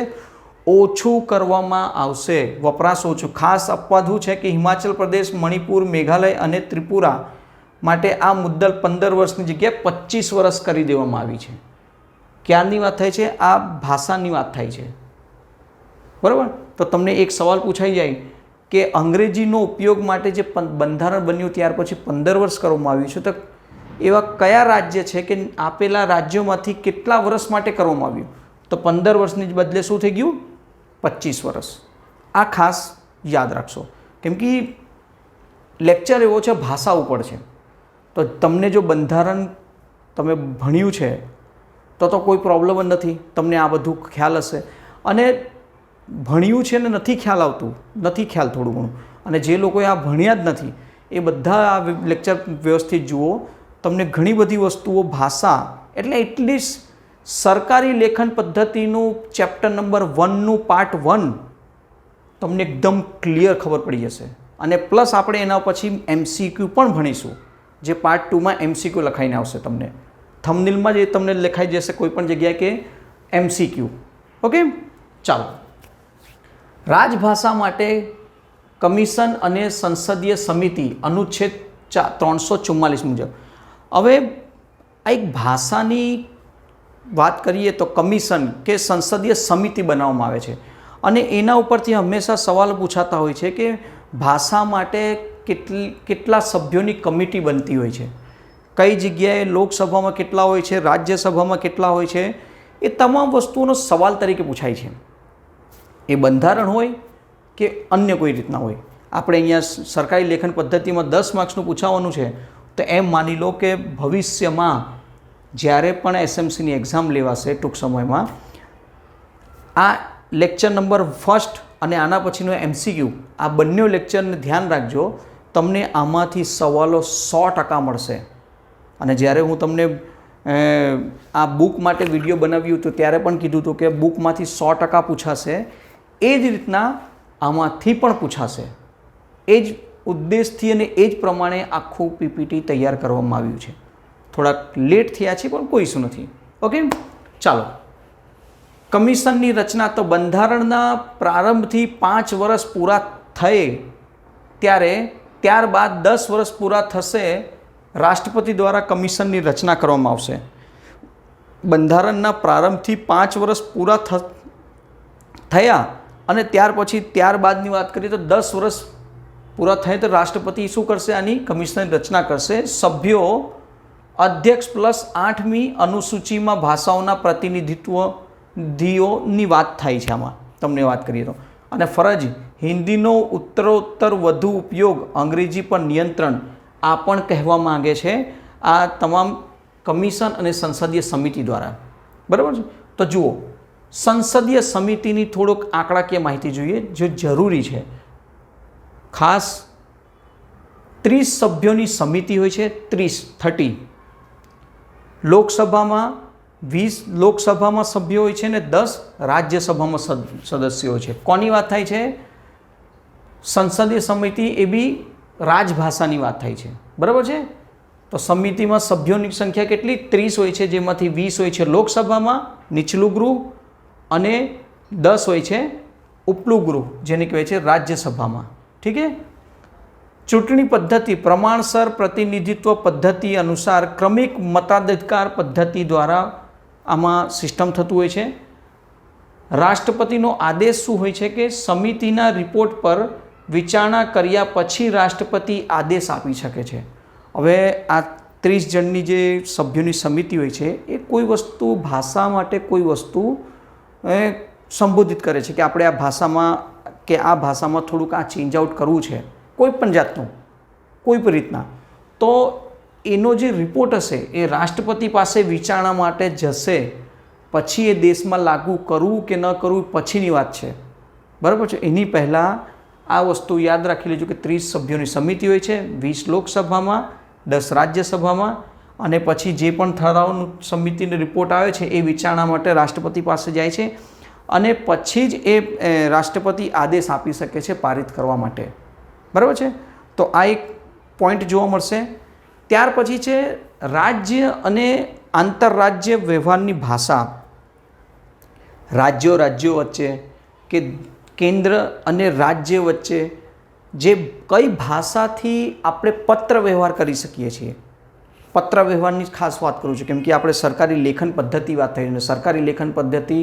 [SPEAKER 1] ઓછું કરવામાં આવશે, વપરાશ ઓછું. ખાસ અપવાદ છે કે હિમાચલ પ્રદેશ, મણિપુર, મેઘાલય અને ત્રિપુરા માટે આ મુદ્દત 15 વર્ષની જગ્યાએ 25 વર્ષ કરી દેવામાં આવી છે. ક્યારની વાત થાય છે? આ ભાષાની વાત થાય છે. બરાબર. તો તમને એક સવાલ પૂછાઈ જાય કે અંગ્રેજીનો ઉપયોગ માટે જે બંધારણ બન્યું ત્યાર પછી 15 વર્ષ કરવામાં આવ્યું છે, તો એવા કયા રાજ્ય છે કે આપેલા રાજ્યોમાંથી કેટલા વર્ષ માટે કરવામાં આવ્યું? તો 15 વર્ષની બદલે શું થઈ ગયું? 25 વર્ષ. આ ખાસ યાદ રાખશો, કેમ કે લેક્ચર એવો છે ભાષા ઉપર છે. તો તમને જો બંધારણ તમે ભણ્યું છે તો કોઈ પ્રોબ્લેમ જ નથી, તમને આ બધું ખ્યાલ હશે. અને ભણ્યું છે ને નથી ખ્યાલ આવતું, નથી ખ્યાલ થોડું ઘણું, અને જે લોકોએ આ ભણ્યા જ નથી એ બધા આ લેક્ચર વ્યવસ્થિત જુઓ તમને ઘણી બધી વસ્તુઓ ભાષા એટલે એટલીસ્ટ સરકારી લેખન પદ્ધતિનું ચેપ્ટર નંબર 1નું પાર્ટ 1 તમને એકદમ ક્લિયર ખબર પડી જશે. અને પ્લસ આપણે એના પછી MCQ પણ ભણીશું, જે પાર્ટ 2માં MCQ લખાઈને આવશે. તમને થંબનેલમાં જે તમને લખાઈ જશે કોઈ પણ જગ્યાએ કે MCQ. ઓકે, ચાલો. રાજભાષા માટે કમિશન અને સંસદીય સમિતિ અનુચ્છેદ 344 મુજબ. હવે આ એક ભાષાની વાત કરીએ તો કમિશન કે સંસદીય સમિતિ બનાવવામાં આવે છે, અને એના ઉપરથી હંમેશા સવાલ પૂછાતા હોય છે કે ભાષા માટે કેટલા સભ્યોની કમિટી બનતી હોય છે, કઈ જગ્યાએ લોકસભામાં કેટલા હોય છે, રાજ્યસભામાં કેટલા હોય છે, એ તમામ વસ્તુઓનો સવાલ તરીકે પૂછાય છે. એ બંધારણ હોય કે અન્ય કોઈ રીતના હોય. આપણે અહીંયા સરકારી લેખન પદ્ધતિમાં 10 માર્ક્સનું પૂછાવાનું છે, તો એમ માની લો કે ભવિષ્યમાં જ્યારે પણ SMCની એક્ઝામ લેવાશે ટૂંક સમયમાં, આ લેક્ચર નંબર 1 અને આના પછીનો MCQ, આ બંને લેક્ચરને ધ્યાન રાખજો. તમને આમાંથી સવાલો 100% મળશે. અને જ્યારે હું તમને આ બુક માટે વિડીયો બનાવ્યું હતું ત્યારે પણ કીધું હતું કે બુકમાંથી 100% પૂછાશે, એ જ રીતના આમાંથી પણ પૂછાશે. એ જ ઉદ્દેશથી અને એ જ પ્રમાણે આખું PPT તૈયાર કરવામાં આવ્યું છે. થોડાક લેટ થયા છે પણ કોઈ ઇશ્યુ નથી. ઓકે, ચાલો. કમિશનની રચના તો બંધારણના પ્રારંભથી 5 વર્ષ પૂરા થાય ત્યારબાદ 10 વર્ષ પૂરા થશે, રાષ્ટ્રપતિ દ્વારા કમિશનની રચના કરવામાં આવશે. બંધારણના પ્રારંભથી 5 વર્ષ પૂરા થયા અને ત્યારબાદની વાત કરીએ તો 10 વર્ષ પૂરા થાય તો રાષ્ટ્રપતિ શું કરશે? આની કમિશનની રચના કરશે. સભ્યો અધ્યક્ષ પ્લસ 8મી અનુસૂચિમાં ભાષાઓના પ્રતિનિધિત્વની વાત થાય છે. આમાં તમને વાત કરીએ તો, અને ફરજ હિન્દીનો ઉત્તરોત્તર વધુ ઉપયોગ, અંગ્રેજી પર નિયંત્રણ, આ પણ કહેવા માંગે છે આ તમામ કમિશન અને સંસદીય સમિતિ દ્વારા. બરાબર છે? તો જુઓ, સંસદીય સમિતિની થોડોક આંકડાકીય માહિતી જોઈએ જે જરૂરી છે. ખાસ 30 સભ્યોની સમિતિ હોય છે, 30. લોકસભામાં 20 લોકસભામાં સભ્યો હોય છે ને 10 રાજ્યસભામાં સદસ્યો હોય છે. કોની વાત થાય છે? સંસદીય સમિતિ એ બી રાજભાષાની વાત થાય છે. બરાબર છે? તો સમિતિમાં સભ્યોની સંખ્યા કેટલી? 30 હોય છે, જેમાંથી 20 હોય છે લોકસભામાં નીચલું ગૃહ અને 10 હોય છે ઉપલું ગૃહ, જેને કહેવાય છે રાજ્યસભામાં. ઠીક છે? ચૂંટણી પદ્ધતિ પ્રમાણસર પ્રતિનિધિત્વ પદ્ધતિ અનુસાર ક્રમિક મતાધિકાર પદ્ધતિ દ્વારા આમાં સિસ્ટમ થતું હોય છે. રાષ્ટ્રપતિનો આદેશ શું હોય છે કે સમિતિના રિપોર્ટ પર વિચારણા કર્યા પછી રાષ્ટ્રપતિ આદેશ આપી શકે છે. હવે આ 30 જણની જે સભ્યોની સમિતિ હોય છે એ કોઈ વસ્તુ ભાષા માટે કોઈ વસ્તુ સંબોધિત કરે છે કે આપણે આ ભાષામાં કે આ ભાષામાં થોડુંક આ ચેન્જ આઉટ કરવું છે, કોઈ પણ જાતનું, કોઈ પણ રીતના. તો એનો જે રિપોર્ટ હશે એ રાષ્ટ્રપતિ પાસે વિચારણા માટે જશે, પછી એ દેશમાં લાગુ કરવું કે ન કરવું પછીની વાત છે. બરાબર છે? એની પહેલાં આ વસ્તુ યાદ રાખી લેજો કે 30 સભ્યોની સમિતિ હોય છે, 20 લોકસભામાં, 10 રાજ્યસભામાં, અને પછી જે પણ ઠરાવનું સમિતિનો રિપોર્ટ આવે છે એ વિચારણા માટે રાષ્ટ્રપતિ પાસે જાય છે, અને પછી જ એ રાષ્ટ્રપતિ આદેશ આપી શકે છે પારિત કરવા માટે. બરાબર છે? તો આ એક પોઈન્ટ જોવા મળશે. ત્યાર પછી છે રાજ્ય અને આંતરરાજ્ય વ્યવહારની ભાષા. રાજ્યો વચ્ચે કે કેન્દ્ર અને રાજ્ય વચ્ચે જે કઈ ભાષાથી આપણે પત્ર વ્યવહાર કરી શકીએ છીએ. પત્ર વ્યવહારની ખાસ વાત કરું છું કેમ કે આપણે સરકારી લેખન પદ્ધતિ વાત થઈ, અને સરકારી લેખન પદ્ધતિ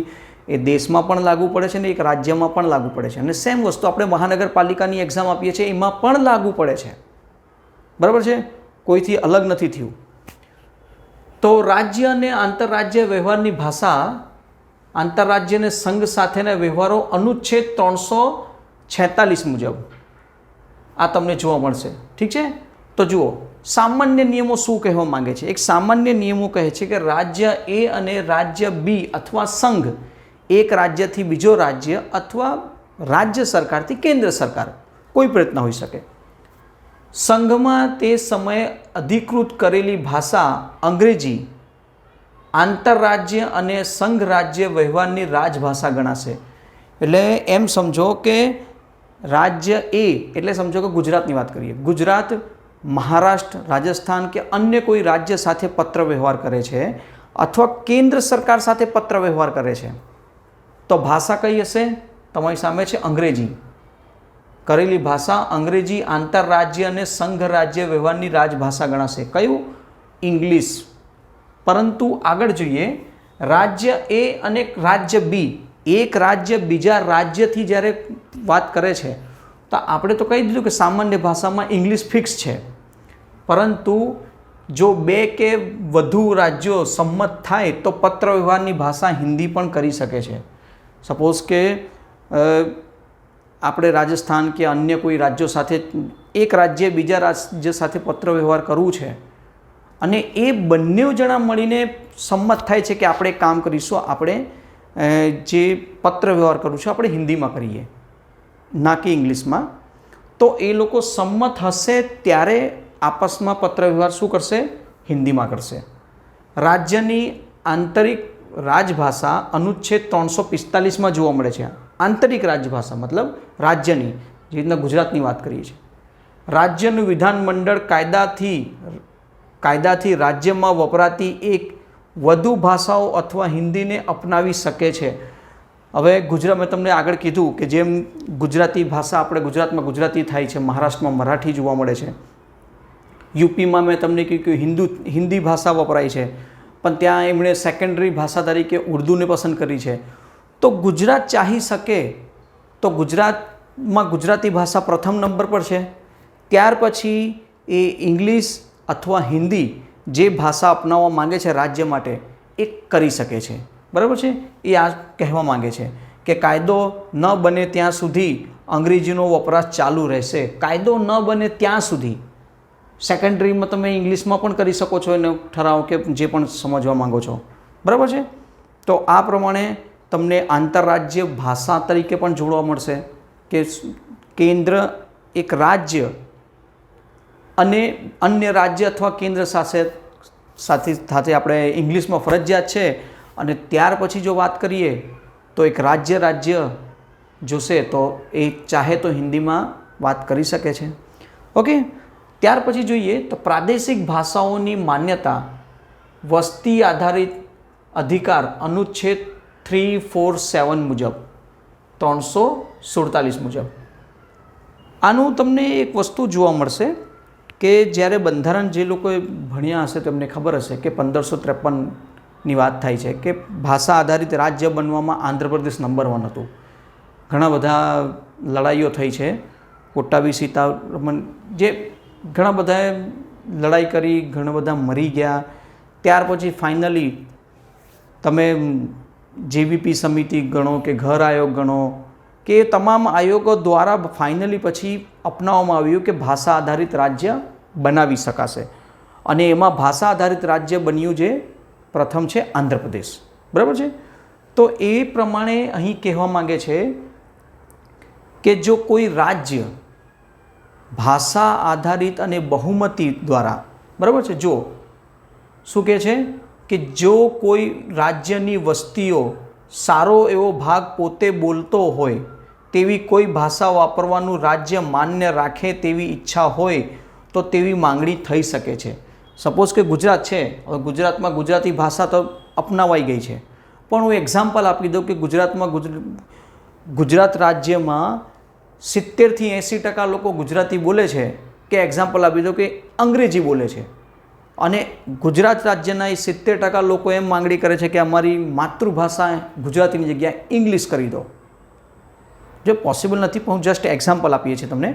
[SPEAKER 1] એ દેશમાં પણ લાગુ પડે છે ને એક રાજ્યમાં પણ લાગુ પડે છે, અને સેમ વસ્તુ આપણે મહાનગરપાલિકાની એક્ઝામ આપીએ છીએ એમાં પણ લાગુ પડે છે. બરાબર છે? કોઈથી અલગ નથી થયું. તો રાજ્ય અને આંતરરાજ્ય વ્યવહારની ભાષા, આંતરરાજ્ય અને સંઘ સાથેના વ્યવહારો અનુચ્છેદ 346 મુજબ આ તમને જોવા મળશે. ઠીક છે? તો જુઓ, સામાન્ય નિયમો શું કહેવા માંગે છે? એક સામાન્ય નિયમો કહે છે કે રાજ્ય A અને રાજ્ય B અથવા સંઘ એક રાજ્યથી બીજો રાજ્ય અથવા રાજ્ય સરકારથી કેન્દ્ર સરકાર કોઈ પ્રયત્ન હોઈ શકે. સંઘમાં તે સમયે અધિકૃત કરેલી ભાષા અંગ્રેજી આંતરરાજ્ય અને સંઘ રાજ્ય વ્યવહારની રાજભાષા ગણાશે. એટલે એમ સમજો કે રાજ્ય એ એટલે સમજો કે ગુજરાતની વાત કરીએ. ગુજરાત, મહારાષ્ટ્ર, રાજસ્થાન કે અન્ય કોઈ રાજ્ય સાથે પત્ર વ્યવહાર કરે છે અથવા કેન્દ્ર સરકાર સાથે પત્ર વ્યવહાર કરે છે તો ભાષા કઈ હશે? તમારી સામે છે અંગ્રેજી. કરેલી ભાષા અંગ્રેજી આંતરરાજ્ય અને સંઘ રાજ્ય વ્યવહારની રાજભાષા ગણાશે. કયું? ઇંગ્લિશ. પરંતુ આગળ જોઈએ, રાજ્ય એ અને રાજ્ય બી, એક રાજ્ય બીજા રાજ્યથી જ્યારે વાત કરે છે તો આપણે તો કહી દીધું કે સામાન્ય ભાષામાં ઇંગ્લિશ ફિક્સ છે. પરંતુ જો બે કે વધુ રાજ્યો સંમત થાય તો પત્ર વ્યવહારની ભાષા હિન્દી પણ કરી શકે છે. સપોઝ કે આપણે રાજસ્થાન કે અન્ય કોઈ રાજ્યો સાથે, એક રાજ્ય બીજા રાજ્ય સાથે પત્ર વ્યવહાર કરવું છે અને એ બંને જણા મળીને સંમત થાય છે કે આપણે કામ કરીશું, આપણે જે પત્ર વ્યવહાર કરવું છે આપણે હિન્દીમાં કરીએ, ના કે ઇંગ્લિશમાં. તો એ લોકો સંમત હશે ત્યારે આપસમાં પત્ર વ્યવહાર શું કરશે? હિન્દીમાં કરશે. રાજ્યની આંતરિક રાજભાષા અનુચ્છેદ 345માં જોવા મળે છે. આંતરિક રાજભાષા મતલબ રાજ્યની, જે રીતના ગુજરાતની વાત કરીએ છીએ. રાજ્યનું વિધાનમંડળ કાયદાથી રાજ્યમાં વપરાતી એક વધુ ભાષાઓ અથવા હિન્દીને અપનાવી શકે છે. હવે ગુજરાત, મેં તમને આગળ કીધું કે જેમ ગુજરાતી ભાષા આપણે ગુજરાતમાં ગુજરાતી થાય છે, મહારાષ્ટ્રમાં મરાઠી જોવા મળે છે, યુપીમાં મેં તમને કહ્યું કે હિન્દી ભાષા વપરાય છે, પણ ત્યાં એમણે સેકન્ડરી ભાષા તરીકે ઉર્દુને પસંદ કરી છે. તો ગુજરાત ચાહી શકે તો ગુજરાતમાં ગુજરાતી ભાષા પ્રથમ નંબર પર છે, ત્યાર પછી એ ઇંગ્લિશ અથવા હિન્દી જે ભાષા અપનાવવા માંગે છે રાજ્ય માટે એ કરી શકે છે. બરાબર છે? એ આ કહેવા માંગે છે કે કાયદો ન બને ત્યાં સુધી અંગ્રેજીનો વપરાશ ચાલુ રહેશે. કાયદો ન બને ત્યાં સુધી સેકન્ડરીમાં તમે ઇંગ્લિશમાં પણ કરી શકો છો એનો ઠરાવ કે જે પણ સમજવા માંગો છો. બરાબર છે? તો આ પ્રમાણે તમને આંતરરાજ્ય ભાષા તરીકે પણ જોડવા મળશે કે કેન્દ્ર એક રાજ્ય અને અન્ય રાજ્ય અથવા કેન્દ્ર સાથે આપણે ઇંગ્લિશમાં ફરજિયાત છે. અને ત્યાર પછી જો વાત કરીએ તો એક રાજ્ય જોશે તો એ ચાહે તો હિન્દીમાં વાત કરી શકે છે. ઓકે. ત્યાર પછી જોઈએ તો પ્રાદેશિક ભાષાઓની માન્યતા વસ્તી આધારિત અધિકાર અનુચ્છેદ 347 મુજબ, 347 મુજબ. આનું તમને એક વસ્તુ જોવા મળશે કે જ્યારે બંધારણ જે લોકોએ ભણ્યા હશે તેમને ખબર હશે કે 1553ની વાત થાય છે કે ભાષા આધારિત રાજ્ય બનવામાં આંધ્રપ્રદેશ નંબર 1 હતું. ઘણા બધા લડાઈઓ થઈ છે. કોટાબી સીતારમણ જે ઘણા બધાએ લડાઈ કરી, ઘણા બધા મરી ગયા. ત્યાર પછી ફાઇનલી તમે જેવીપી સમિતિ ગણો કે ઘર આયોગ ગણો કે તમામ આયોગો દ્વારા ફાઇનલી પછી અપનાવવામાં આવ્યું કે ભાષા આધારિત રાજ્ય બનાવી શકાશે. અને એમાં ભાષા આધારિત રાજ્ય બન્યું જે પ્રથમ છે આંધ્રપ્રદેશ. બરાબર છે? તો એ પ્રમાણે અહીં કહેવા માંગે છે કે જો કોઈ રાજ્ય ભાષા આધારિત અને બહુમતી દ્વારા, બરાબર છે, જો શું કહે છે કે જો કોઈ રાજ્યની વસ્તીઓ સારો એવો ભાગ પોતે બોલતો હોય તેવી કોઈ ભાષા વાપરવાનું રાજ્ય માન્ય રાખે તેવી ઈચ્છા હોય તો તેવી માંગણી થઈ શકે છે. સપોઝ કે ગુજરાત છે, હવે ગુજરાતમાં ગુજરાતી ભાષા તો અપનાવાઈ ગઈ છે, પણ હું એક્ઝામ્પલ આપી દઉં કે ગુજરાત રાજ્યમાં 70થી 80% લોકો ગુજરાતી બોલે છે, કે એક્ઝામ્પલ આપી દો કે અંગ્રેજી બોલે છે, અને ગુજરાત રાજ્યના એ 70% લોકો એમ માંગણી કરે છે કે અમારી માતૃભાષા ગુજરાતીની જગ્યાએ ઇંગ્લિશ કરી દો. જો પોસિબલ નથી, પણ હું જસ્ટ એક્ઝામ્પલ આપીએ છીએ તમને.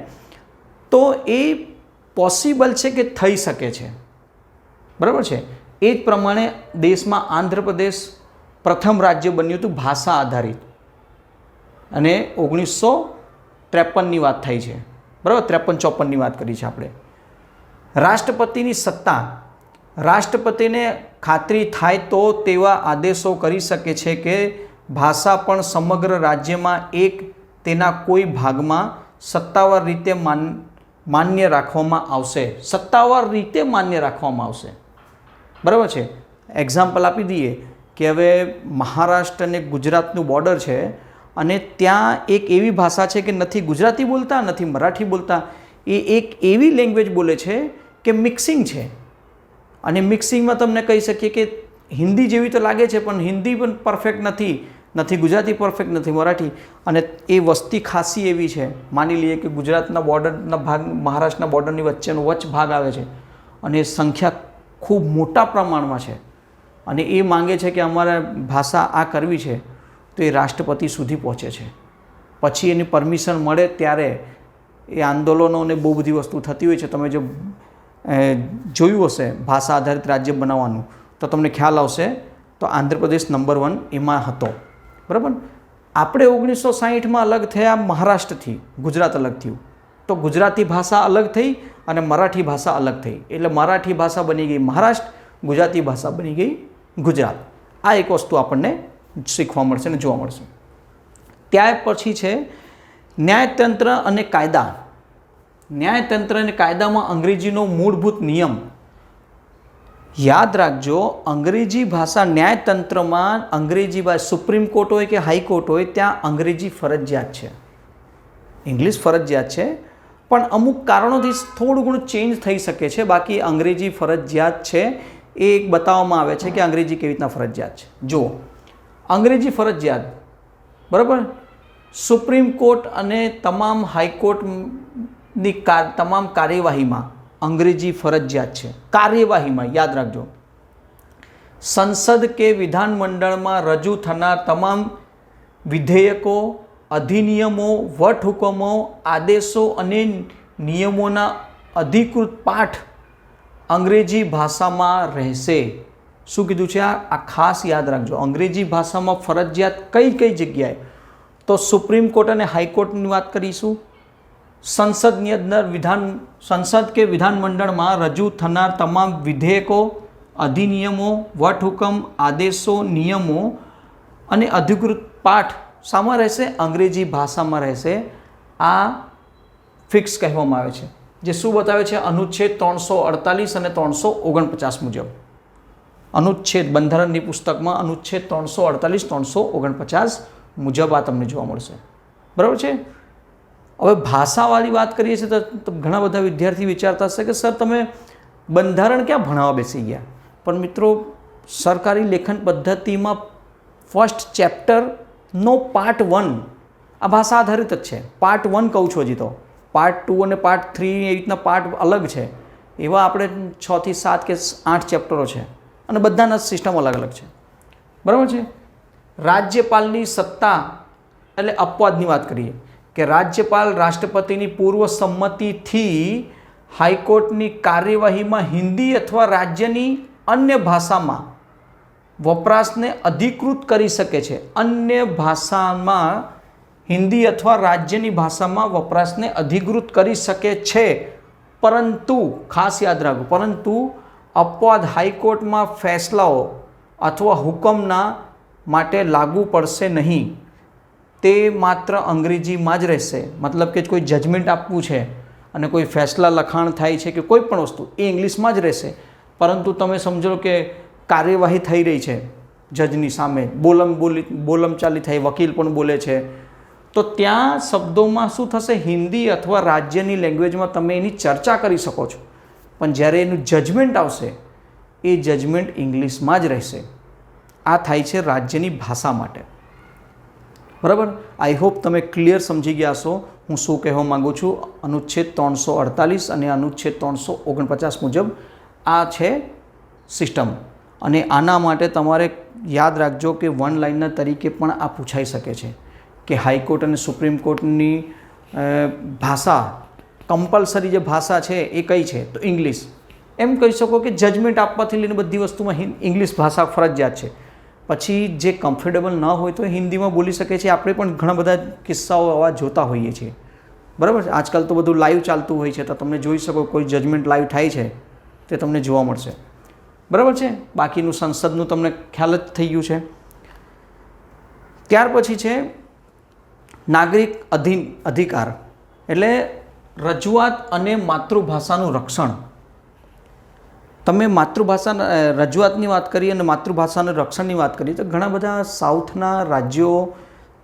[SPEAKER 1] તો એ પોસિબલ છે કે થઈ શકે છે. બરાબર છે? એ જ પ્રમાણે દેશમાં આંધ્રપ્રદેશ પ્રથમ રાજ્ય બન્યું હતું ભાષા આધારિત, અને 1953ની વાત થઈ છે. બરાબર? 53-54ની વાત કરી છે આપણે. રાષ્ટ્રપતિની સત્તા, રાષ્ટ્રપતિને ખાતરી થાય તો તેવા આદેશો કરી શકે છે કે ભાષા પણ સમગ્ર રાજ્યમાં એક તેના કોઈ ભાગમાં સત્તાવાર રીતે માન્ય રાખવામાં આવશે, સત્તાવાર રીતે માન્ય રાખવામાં આવશે. બરાબર છે. એક્ઝામ્પલ આપી દઈએ કે હવે મહારાષ્ટ્ર અને ગુજરાતનું બોર્ડર છે અને ત્યાં એક એવી ભાષા છે કે નથી ગુજરાતી બોલતા નથી મરાઠી બોલતા, એ એક એવી લેંગ્વેજ બોલે છે કે મિક્સિંગ છે. અને મિક્સિંગમાં તમને કહી શકીએ કે હિન્દી જેવી તો લાગે છે પણ હિન્દી પણ પરફેક્ટ નથી ગુજરાતી પરફેક્ટ નથી મરાઠી, અને એ વસ્તી ખાસી એવી છે. માની લઈએ કે ગુજરાતના બોર્ડરના ભાગ મહારાષ્ટ્રના બોર્ડરની વચ્ચેનો વચ્ચ ભાગ આવે છે અને સંખ્યા ખૂબ મોટા પ્રમાણમાં છે અને એ માંગે છે કે અમારે ભાષા આ કરવી છે, તો એ રાષ્ટ્રપતિ સુધી પહોંચે છે. પછી એની પરમિશન મળે ત્યારે એ આંદોલનો અને બહુ બધી વસ્તુ થતી હોય છે. તમે જો જોયું હશે ભાષા આધારિત રાજ્ય બનાવવાનું તો તમને ખ્યાલ આવશે. તો આંધ્રપ્રદેશ નંબર 1 એમાં હતો. બરાબર. આપણે 1960માં અલગ થયા મહારાષ્ટ્રથી, ગુજરાત અલગ થયું, તો ગુજરાતી ભાષા અલગ થઈ અને મરાઠી ભાષા અલગ થઈ. એટલે મરાઠી ભાષા બની ગઈ મહારાષ્ટ્ર, ગુજરાતી ભાષા બની ગઈ ગુજરાત. આ એક વસ્તુ આપણને શીખવા મળશે અને જોવા મળશે. ત્યાર પછી છે ન્યાયતંત્ર અને કાયદા. ન્યાયતંત્ર અને કાયદામાં અંગ્રેજીનો મૂળભૂત નિયમ. યાદ રાખજો, અંગ્રેજી ભાષા ન્યાયતંત્રમાં અંગ્રેજી ભાષા, સુપ્રીમ કોર્ટ હોય કે હાઈકોર્ટ હોય ત્યાં અંગ્રેજી ફરજિયાત છે. ઇંગ્લિશ ફરજિયાત છે પણ અમુક કારણોથી થોડું ઘણું ચેન્જ થઈ શકે છે. બાકી અંગ્રેજી ફરજિયાત છે. એ એક બતાવવામાં આવે છે કે અંગ્રેજી કેવી રીતના ફરજિયાત છે. જુઓ, અંગ્રેજી ફરજિયાત, બરાબર. સુપ્રીમ કોર્ટ અને તમામ હાઈકોર્ટની તમામ કાર્યવાહીમાં અંગ્રેજી ફરજિયાત છે. કાર્યવાહીમાં યાદ રાખજો, સંસદ કે વિધાનમંડળમાં રજૂ થનાર તમામ વિધેયકો, અધિનિયમો, વટહુકમો, આદેશો અને નિયમોના અધિકૃત પાઠ અંગ્રેજી ભાષામાં રહેશે. શું કીધું છે આ ખાસ યાદ રાખજો. અંગ્રેજી ભાષામાં ફરજિયાત કઈ કઈ જગ્યાએ? તો સુપ્રીમ કોર્ટ અને હાઈકોર્ટની વાત કરીશું. સંસદની અંદર સંસદ કે વિધાનમંડળમાં રજૂ થનાર તમામ વિધેયકો, અધિનિયમો, વટહુકમ, આદેશો, નિયમો અને અધિકૃત પાઠ શામાં રહેશે? અંગ્રેજી ભાષામાં રહેશે. આ ફિક્સ કહેવામાં આવે છે. જે શું બતાવે છે? અનુચ્છેદ 348 અને 349 મુજબ. અનુચ્છેદ બંધારણની પુસ્તકમાં અનુચ્છેદ 348 349 મુજબ આ તમને જોવા મળશે. બરાબર છે. હવે ભાષાવાળી વાત કરીએ છીએ તો ઘણા બધા વિદ્યાર્થી વિચારતા હશે કે સર તમે બંધારણ ક્યાં ભણાવવા બેસી ગયા? પણ મિત્રો, સરકારી લેખન પદ્ધતિમાં ફર્સ્ટ ચેપ્ટરનો પાર્ટ 1 આ ભાષા આધારિત જ છે. પાર્ટ 1 કહું છું, હજી તો પાર્ટ 2 અને પાર્ટ 3 એ રીતના પાર્ટ અલગ છે. એવા આપણે 6 થી 7 કે 8 ચેપ્ટરો છે અને બધાના સિસ્ટમ અલગ અલગ છે. બરાબર છે. રાજ્યપાલની સત્તા એટલે અપવાદની વાત કરીએ કે રાજ્યપાલ રાષ્ટ્રપતિની પૂર્વ સંમતિથી હાઈકોર્ટની કાર્યવાહીમાં હિન્દી અથવા રાજ્યની અન્ય ભાષામાં વપરાશને અધિકૃત કરી શકે છે. અન્ય ભાષામાં હિન્દી અથવા રાજ્યની ભાષામાં વપરાશને અધિકૃત કરી શકે છે. પરંતુ ખાસ યાદ રાખો, પરંતુ અપવાદ હાઈકોર્ટમાં ફેસલાઓ અથવા હુકમના માટે લાગુ પડશે નહીં. તે માત્ર અંગ્રેજીમાં જ રહેશે. મતલબ કે કોઈ જજમેન્ટ આપવું છે અને કોઈ ફેસલા લખાણ થાય છે કે કોઈ પણ વસ્તુ, એ ઇંગ્લિશમાં જ રહેશે. પરંતુ તમે સમજો કે કાર્યવાહી થઈ રહી છે જજની સામે, બોલમચાલી થઈ, વકીલ પણ બોલે છે, તો ત્યાં શબ્દોમાં શું થશે? હિન્દી અથવા રાજ્યની લેંગ્વેજમાં તમે એની ચર્ચા કરી શકો છો. પણ જ્યારે એનું જજમેન્ટ આવશે એ જજમેન્ટ ઇંગ્લિશમાં જ રહેશે. આ થાય છે રાજ્યની ભાષા માટે. બરાબર. આઈ હોપ તમે ક્લિયર સમજી ગયા છો હું શું કહેવા માગું છું. અનુચ્છેદ 348 અને અનુચ્છેદ 349 મુજબ આ છે સિસ્ટમ. અને આના માટે તમારે યાદ રાખજો કે વન લાઇનર તરીકે પણ આ પૂછાઈ શકે છે કે હાઈકોર્ટ અને સુપ્રીમ કોર્ટની ભાષા, કમ્પલસરી જે ભાષા છે એ કઈ છે? તો ઇંગ્લિશ. એમ કહી શકો કે જજમેન્ટ આપવાથી લઈને બધી વસ્તુમાં ઇંગ્લિશ ભાષા ફરજિયાત છે. પછી જે કમ્ફર્ટેબલ ન હોય તો હિન્દીમાં બોલી શકે છે. આપણે પણ ઘણા બધા કિસ્સાઓ આવા જોતા હોઈએ છીએ. બરાબર છે. આજકાલ તો બધું લાઈવ ચાલતું હોય છે, તો તમે જોઈ શકો કોઈ જજમેન્ટ લાઈવ થાય છે તે તમને જોવા મળશે. બરાબર છે. બાકીનું સંસદનું તમને ખ્યાલ જ થઈ ગયું છે. ત્યાર પછી છે નાગરિક અધિકાર. એટલે રજૂઆત અને માતૃભાષાનું રક્ષણ. તમે માતૃભાષા રજૂઆતની વાત કરી અને માતૃભાષાના રક્ષણની વાત કરી તો ઘણા બધા સાઉથના રાજ્યો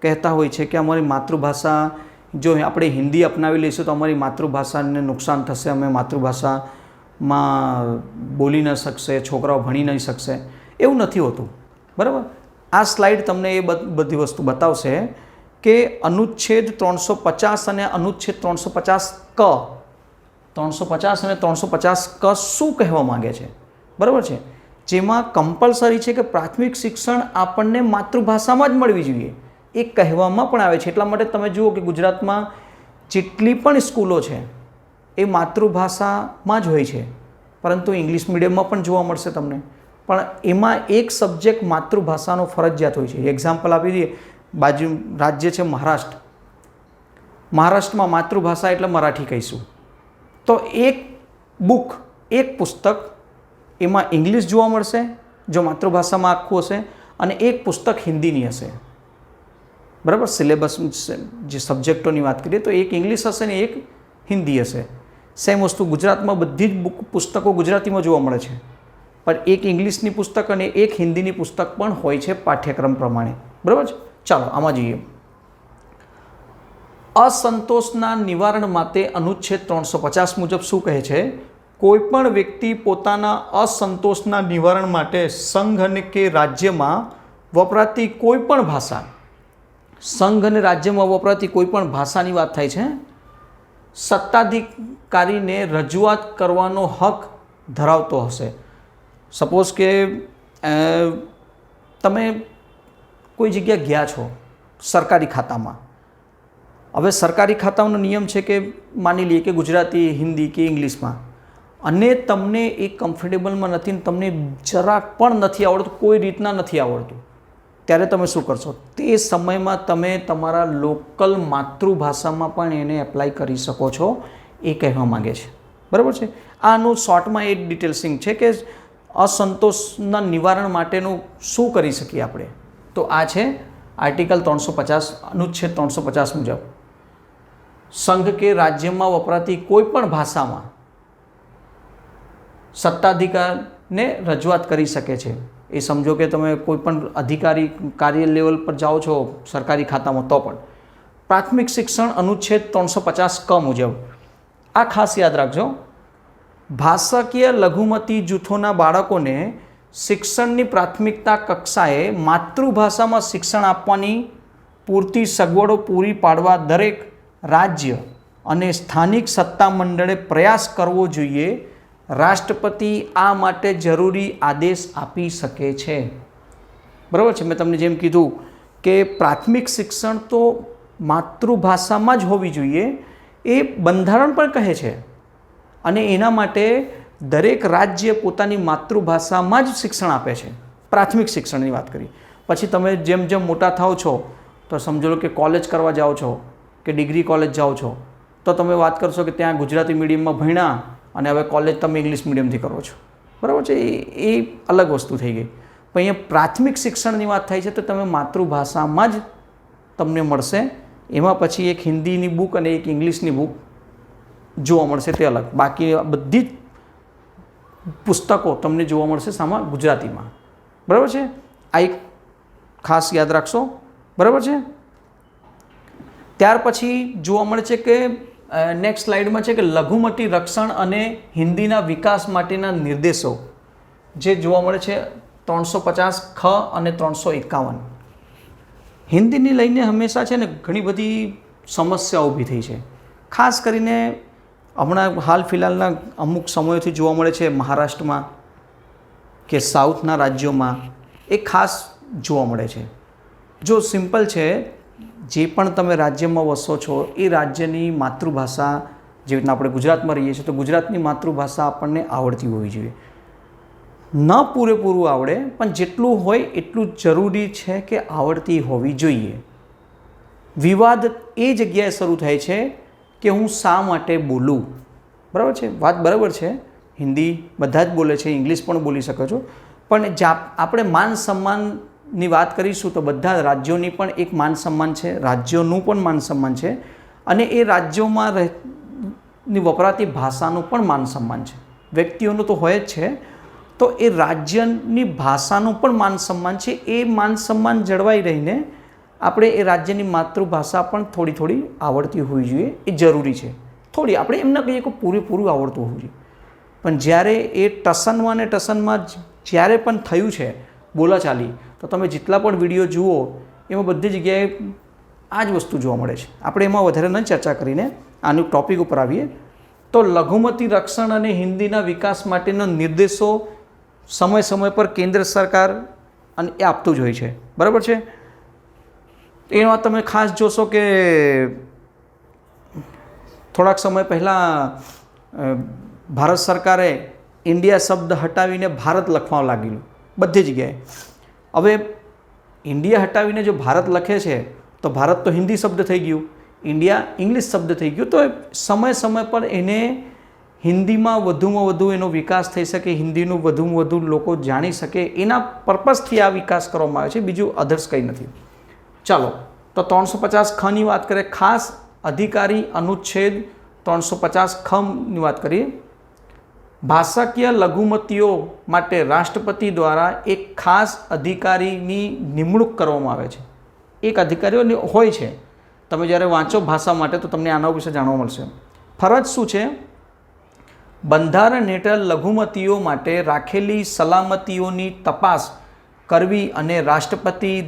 [SPEAKER 1] કહેતા હોય છે કે અમારી માતૃભાષા, જો આપણે હિન્દી અપનાવી લઈશું તો અમારી માતૃભાષાને નુકસાન થશે, અમે માતૃભાષામાં બોલી ન શકશે, છોકરાઓ ભણી નહીં શકશે. એવું નથી હોતું, બરાબર. આ સ્લાઇડ તમને એ બધી વસ્તુ બતાવશે કે અનુચ્છેદ 350 અને અનુચ્છેદ 350 ક 350 અને 350 ક શું કહેવા માગે છે, બરાબર છે. જેમાં કમ્પલસરી છે કે પ્રાથમિક શિક્ષણ આપણને માતૃભાષામાં જ મળવી જોઈએ એ કહેવામાં પણ આવે છે. એટલા માટે તમે જુઓ કે ગુજરાતમાં જેટલી પણ સ્કૂલો છે એ માતૃભાષામાં જ હોય છે, પરંતુ ઇંગ્લિશ મીડિયમમાં પણ જોવા મળશે તમને. પણ એમાં એક સબ્જેક્ટ માતૃભાષાનો ફરજિયાત હોય છે. એક્ઝામ્પલ આપી દઈએ, બાજુ રાજ્ય છે મહારાષ્ટ્ર. મહારાષ્ટ્રમાં માતૃભાષા એટલે મરાઠી કહીશું. તો એક બુક, એક પુસ્તક એમાં ઇંગ્લિશ જોવા મળશે જો માતૃભાષામાં આખું હશે, અને એક પુસ્તક હિન્દીની હશે, બરાબર. સિલેબસ જે સબ્જેક્ટોની વાત કરીએ તો એક ઇંગ્લિશ હશે ને એક હિન્દી હશે. સેમ વસ્તુ ગુજરાતમાં બધી જ પુસ્તકો ગુજરાતીમાં જોવા મળે છે, પણ એક ઇંગ્લિશની પુસ્તક અને એક હિન્દીની પુસ્તક પણ હોય છે પાઠ્યક્રમ પ્રમાણે, બરાબર છે. ચાલો આમાં જઈએ. અસંતોષના નિવારણ માટે અનુચ્છેદ 350 મુજબ શું કહે છે? કોઈપણ વ્યક્તિ પોતાના અસંતોષના નિવારણ માટે સંઘ અને કે રાજ્યમાં વપરાતી કોઈપણ ભાષા, સંઘ અને રાજ્યમાં વપરાતી કોઈપણ ભાષાની વાત થાય છે, સત્તાધિકારીને રજૂઆત કરવાનો હક ધરાવતો હશે. સપોઝ કે તમે કોઈ જગ્યા ગયા છો સરકારી ખાતામાં. હવે સરકારી ખાતાનો નિયમ છે કે માની લઈએ કે ગુજરાતી, હિન્દી કે ઇંગ્લિશમાં, અને તમને એ કમ્ફર્ટેબલમાં નથી ને તમને જરાક પણ નથી આવડતું, કોઈ રીતના નથી આવડતું, ત્યારે તમે શું કરશો? તે સમયમાં તમે તમારા લોકલ માતૃભાષામાં પણ એને એપ્લાય કરી શકો છો, એ કહેવા માગે છે, બરાબર છે. આનું શોર્ટમાં એ ડિટેલ્સિંગ છે કે અસંતોષના નિવારણ માટેનું શું કરી શકીએ આપણે. તો આ છે આર્ટિકલ 350 અનુચ્છેદ 350 મુજબ સંઘ કે રાજ્યમાં વપરાતી કોઈ પણ ભાષામાં સત્તાધિકારને રજૂઆત કરી શકે છે. એ સમજો કે તમે કોઈ પણ અધિકારી કાર્ય લેવલ પર જાઓ છો સરકારી ખાતામાં, તો પણ પ્રાથમિક શિક્ષણ અનુચ્છેદ 350 ક મુજબ આ ખાસ યાદ રાખજો. ભાષાકીય લઘુમતી જૂથોના બાળકોને શિક્ષણની પ્રાથમિકતા કક્ષાએ માતૃભાષામાં શિક્ષણ આપવાની પૂરતી સગવડો પૂરી પાડવા દરેક રાજ્ય અને સ્થાનિક સત્તામંડળે પ્રયાસ કરવો જોઈએ. રાષ્ટ્રપતિ આ માટે જરૂરી આદેશ આપી શકે છે, બરાબર છે. મેં તમને જેમ કીધું કે પ્રાથમિક શિક્ષણ તો માતૃભાષામાં જ હોવી જોઈએ, એ બંધારણ પણ કહે છે, અને એના માટે દરેક રાજ્ય પોતાની માતૃભાષામાં જ શિક્ષણ આપે છે. પ્રાથમિક શિક્ષણની વાત કરી. પછી તમે જેમ જેમ મોટા થાઓ છો તો સમજો લો કે કોલેજ કરવા જાઓ છો કે ડિગ્રી કોલેજ જાઓ છો, તો તમે વાત કરશો કે ત્યાં ગુજરાતી મીડિયમમાં ભણ્યા અને હવે કોલેજ તમે ઇંગ્લિશ મીડિયમથી કરો છો, બરાબર છે. એ અલગ વસ્તુ થઈ ગઈ. પણ અહીંયા પ્રાથમિક શિક્ષણની વાત થાય છે તો તમે માતૃભાષામાં જ તમને મળશે. એમાં પછી એક હિન્દીની બુક અને એક ઇંગ્લિશની બુક જોવા મળશે, તે અલગ. બાકી બધી જ પુસ્તકો તમને જોવા મળશે સામા ગુજરાતીમાં, બરાબર છે. આ એક ખાસ યાદ રાખશો, બરાબર છે. ત્યાર પછી જોવા મળે છે કે નેક્સ્ટ સ્લાઇડમાં છે કે લઘુમતી રક્ષણ અને હિન્દીના વિકાસ માટેના નિર્દેશો જે જોવા મળે છે 350 ખ અને 351. હિન્દીને લઈને હંમેશા છે ને ઘણી બધી સમસ્યાઓ ઊભી થઈ છે. ખાસ કરીને હમણાં હાલ ફિલહાલના અમુક સમયોથી જોવા મળે છે મહારાષ્ટ્રમાં કે સાઉથના રાજ્યોમાં એ ખાસ જોવા મળે છે. જો સિમ્પલ છે, જે પણ તમે રાજ્યમાં વસો છો એ રાજ્યની માતૃભાષા, જેવી રીતના આપણે ગુજરાતમાં રહીએ છીએ તો ગુજરાતની માતૃભાષા આપણને આવડતી હોવી જોઈએ. ન પૂરેપૂરું આવડે પણ જેટલું હોય એટલું જરૂરી છે કે આવડતી હોવી જોઈએ. વિવાદ એ જગ્યાએ શરૂ થાય છે કે હું શા માટે બોલું, બરાબર છે. વાત બરાબર છે, હિન્દી બધા જ બોલે છે, ઇંગ્લિશ પણ બોલી શકો છો, પણ આપણે માન સન્માનની વાત કરીશું તો બધા રાજ્યોની પણ એક માન સન્માન છે, રાજ્યોનું પણ માન સન્માન છે, અને એ રાજ્યોમાં ની વપરાતી ભાષાનું પણ માન સન્માન છે. વ્યક્તિઓનું તો હોય જ છે, તો એ રાજ્યની ભાષાનું પણ માન સન્માન છે. એ માન સન્માન જળવાઈ રહીને આપણે એ રાજ્યની માતૃભાષા પણ થોડી થોડી આવડતી હોવી જોઈએ, એ જરૂરી છે. થોડી, આપણે એમ ન કહીએ કે પૂરેપૂરું આવડતું હોવું જોઈએ, પણ જ્યારે એ ટસનમાં ને ટસનમાં જ્યારે પણ થયું છે બોલાચાલી, તો તમે જેટલા પણ વિડીયો જુઓ એમાં બધી જગ્યાએ આ જ વસ્તુ જોવા મળે છે. આપણે એમાં વધારે ન ચર્ચા કરીને આનું ટૉપિક ઉપર આવીએ તો લઘુમતી રક્ષણ અને હિન્દીના વિકાસ માટેના નિર્દેશો સમય સમય પર કેન્દ્ર સરકાર અને એ આપતું જ હોય છે, બરાબર છે. એમાં તમે ખાસ જોશો કે થોડાક સમય પહેલાં ભારત સરકારે ઇન્ડિયા શબ્દ હટાવીને ભારત લખવા લાગેલું બધી જગ્યાએ. હવે ઇન્ડિયા હટાવીને જો ભારત લખે છે તો ભારત તો હિન્દી શબ્દ થઈ ગયું, ઇન્ડિયા ઇંગ્લિશ શબ્દ થઈ ગયું. તો સમય સમય પર એને હિન્દીમાં વધુમાં વધુ એનો વિકાસ થઈ શકે, હિન્દીનું વધુમાં વધુ લોકો જાણી શકે, એના પર્પઝથી આ વિકાસ કરવામાં આવે છે, બીજું અધર્સ કંઈ નથી. ચાલો, તો 350 ખની વાત કરીએ. ખાસ અધિકારી અનુચ્છેદ 350 ખની વાત કરીએ. ભાષાકીય લઘુમતીઓ માટે રાષ્ટ્રપતિ દ્વારા એક ખાસ અધિકારીની નિમણૂક કરવામાં આવે છે. એક અધિકારીઓ હોય છે. તમે જ્યારે વાંચો ભાષા માટે તો તમને આના વિશે જાણવા મળશે. ફરજ શું છે? બંધારણ હેઠળ લઘુમતીઓ માટે રાખેલી સલામતીઓની તપાસ કરવી અને રાષ્ટ્રપતિને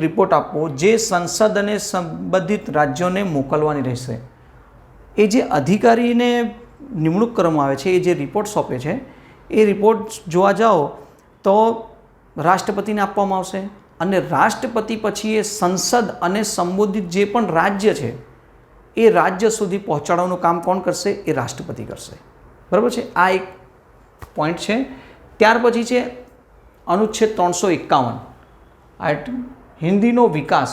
[SPEAKER 1] રિપોર્ટ આપવો, જે સંસદ અને સંબંધિત રાજ્યોને મોકલવાની રહેશે. એ જે અધિકારીને નિમણૂક કરવામાં આવે છે, એ જે રિપોર્ટ સોંપે છે, એ રિપોર્ટ જોવા જાઓ તો રાષ્ટ્રપતિને આપવામાં આવશે અને રાષ્ટ્રપતિ પછી એ સંસદ અને સંબોધિત જે પણ રાજ્ય છે એ રાજ્ય સુધી પહોંચાડવાનું કામ કોણ કરશે? એ રાષ્ટ્રપતિ કરશે, બરાબર છે. આ એક પોઈન્ટ છે. ત્યાર પછી છે અનુચ્છેદ 351, હિન્દીનો વિકાસ.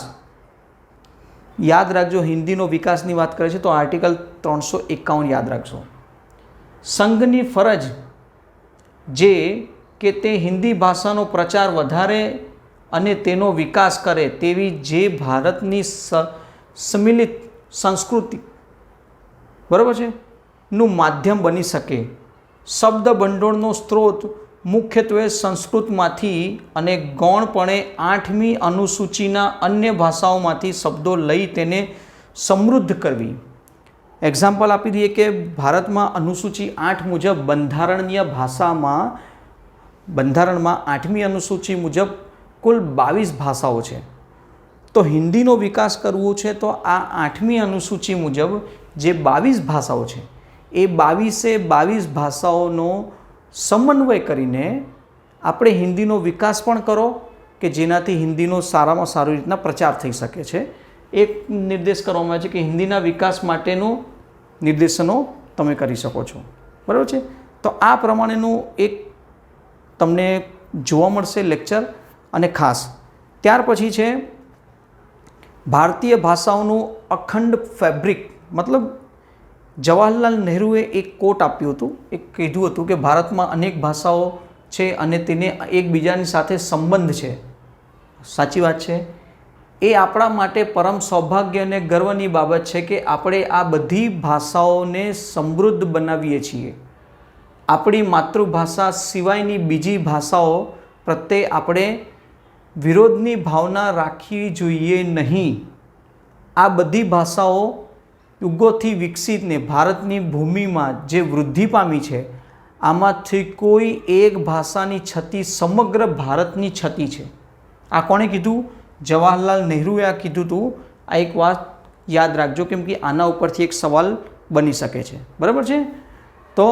[SPEAKER 1] યાદ રાખજો, હિન્દીનો વિકાસની વાત કરે છે તો આર્ટિકલ 351 યાદ રાખજો. સંઘની ફરજ જે કે તે હિન્દી ભાષાનો પ્રચાર વધારે અને તેનો વિકાસ કરે તેવી જે ભારતની સમ્મિલિત સંસ્કૃતિ, બરાબર છે, નું માધ્યમ બની શકે. શબ્દ ભંડોળનો સ્ત્રોત મુખ્યત્વે સંસ્કૃતમાંથી અને ગૌણપણે 8મી અનુસૂચિના અન્ય ભાષાઓમાંથી શબ્દો લઈ તેને સમૃદ્ધ કરવી. એક્ઝામ્પલ આપી દઈએ કે ભારતમાં અનુસૂચિ 8 મુજબ બંધારણમાં 8મી અનુસૂચિ મુજબ કુલ 22 ભાષાઓ છે. તો હિન્દીનો વિકાસ કરવો છે તો આ 8મી અનુસૂચિ મુજબ જે 22 ભાષાઓ છે એ 22 ભાષાઓનો સમન્વય કરીને આપણે હિન્દીનો વિકાસ પણ કરો કે જેનાથી હિન્દીનો સારામાં સારી રીતના પ્રચાર થઈ શકે છે. એક નિર્દેશ કરવામાં આવે છે કે હિન્દીના વિકાસ માટેનું નિર્દેશનો તમે કરી શકો છો, બરાબર છે. તો આ પ્રમાણેનું એક તમને જોવા મળશે લેક્ચર. અને ખાસ ત્યાર પછી છે ભારતીય ભાષાઓનું અખંડ ફેબ્રિક. મતલબ જવાહરલાલ નહેરુએ એક કોટ આપ્યું હતું, એક કીધું હતું કે ભારતમાં અનેક ભાષાઓ છે અને તેને એકબીજાની સાથે સંબંધ છે. સાચી વાત છે. એ આપણા માટે પરમ સૌભાગ્ય અને ગર્વની બાબત છે કે આપણે આ બધી ભાષાઓને સમૃદ્ધ બનાવીએ છીએ. આપણી માતૃભાષા સિવાયની બીજી ભાષાઓ પ્રત્યે આપણે વિરોધની ભાવના રાખવી જોઈએ નહીં. આ બધી ભાષાઓ યુગોથી વિકસિતને ભારતની ભૂમિમાં જે વૃદ્ધિ પામી છે, આમાંથી કોઈ એક ભાષાની છતી સમગ્ર ભારતની છતી છે. આ કોણે કીધું? જવાહરલાલ નહેરુએ આ કીધું હતું. આ એક વાત યાદ રાખજો, કેમ કે આના ઉપરથી એક સવાલ બની શકે છે, બરાબર છે. તો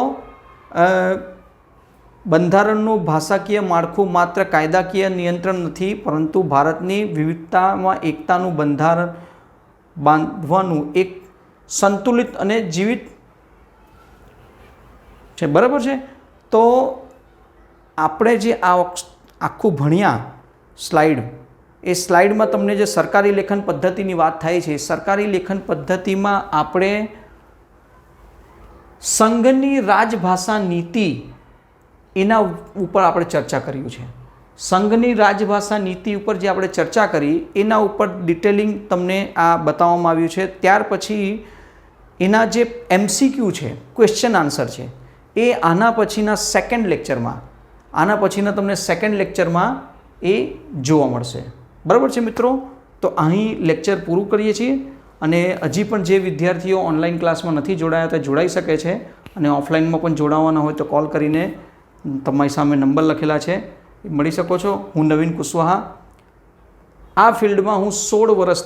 [SPEAKER 1] બંધારણનું ભાષાકીય માળખું માત્ર કાયદાકીય નિયંત્રણ નથી, પરંતુ ભારતની વિવિધતામાં એકતાનું બંધારણ બાંધવાનું એક સંતુલિત અને જીવિત છે, બરાબર છે. તો આપણે જે આ આખું ભણ્યા સ્લાઇડ, એ સ્લાઇડમાં તમને જે સરકારી લેખન પદ્ધતિની વાત થાય છે, સરકારી લેખન પદ્ધતિમાં આપણે સંઘની રાજભાષા નીતિ એના ઉપર આપણે ચર્ચા કર્યું છે. સંઘની રાજભાષા નીતિ ઉપર જે આપણે ચર્ચા કરી એના ઉપર ડિટેલિંગ તમને આ બતાવવામાં આવ્યું છે. ત્યાર પછી એના જે MCQ છે, ક્વેશ્ચન આન્સર છે, એ આના પછીના સેકન્ડ લેક્ચરમાં એ જોવા મળશે. બરાબર છે મિત્રો? તો અહીં લેક્ચર પૂરું કરીએ છીએ અને હજી પણ જે વિદ્યાર્થીઓ ઓનલાઈન ક્લાસમાં નથી જોડાયા તે જોડાઈ શકે છે અને ઓફલાઈનમાં પણ જોડાવાના હોય તો કોલ કરીને તમારી સામે નંબર લખેલા છે મળી શકો છો. હું નવીન કુશવાહા. આ ફિલ્ડમાં હું 16 વર્ષ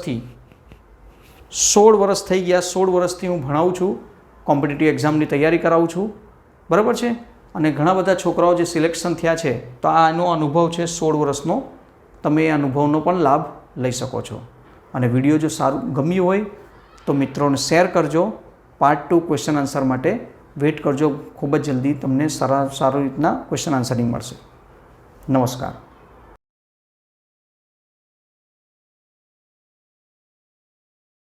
[SPEAKER 1] થઈ ગયા. 16 વર્ષથી હું ભણાવું છું, કોમ્પિટિટિવ એક્ઝામની તૈયારી કરાવું છું. બરાબર છે? અને ઘણા બધા છોકરાઓ જે સિલેક્શન થયા છે તો આનો અનુભવ છે 16 વર્ષનો. તમે એ અનુભવનો પણ લાભ લઈ શકો છો. અને વિડીયો જો સારું ગમ્યું હોય તો મિત્રોને શેર કરજો. પાર્ટ 2 ક્વેશ્ચન આન્સર માટે વેઇટ કરજો. ખૂબ જ જલ્દી તમને સારી રીતના ક્વેશ્ચન આન્સરિંગ મળશે. નમસ્કાર.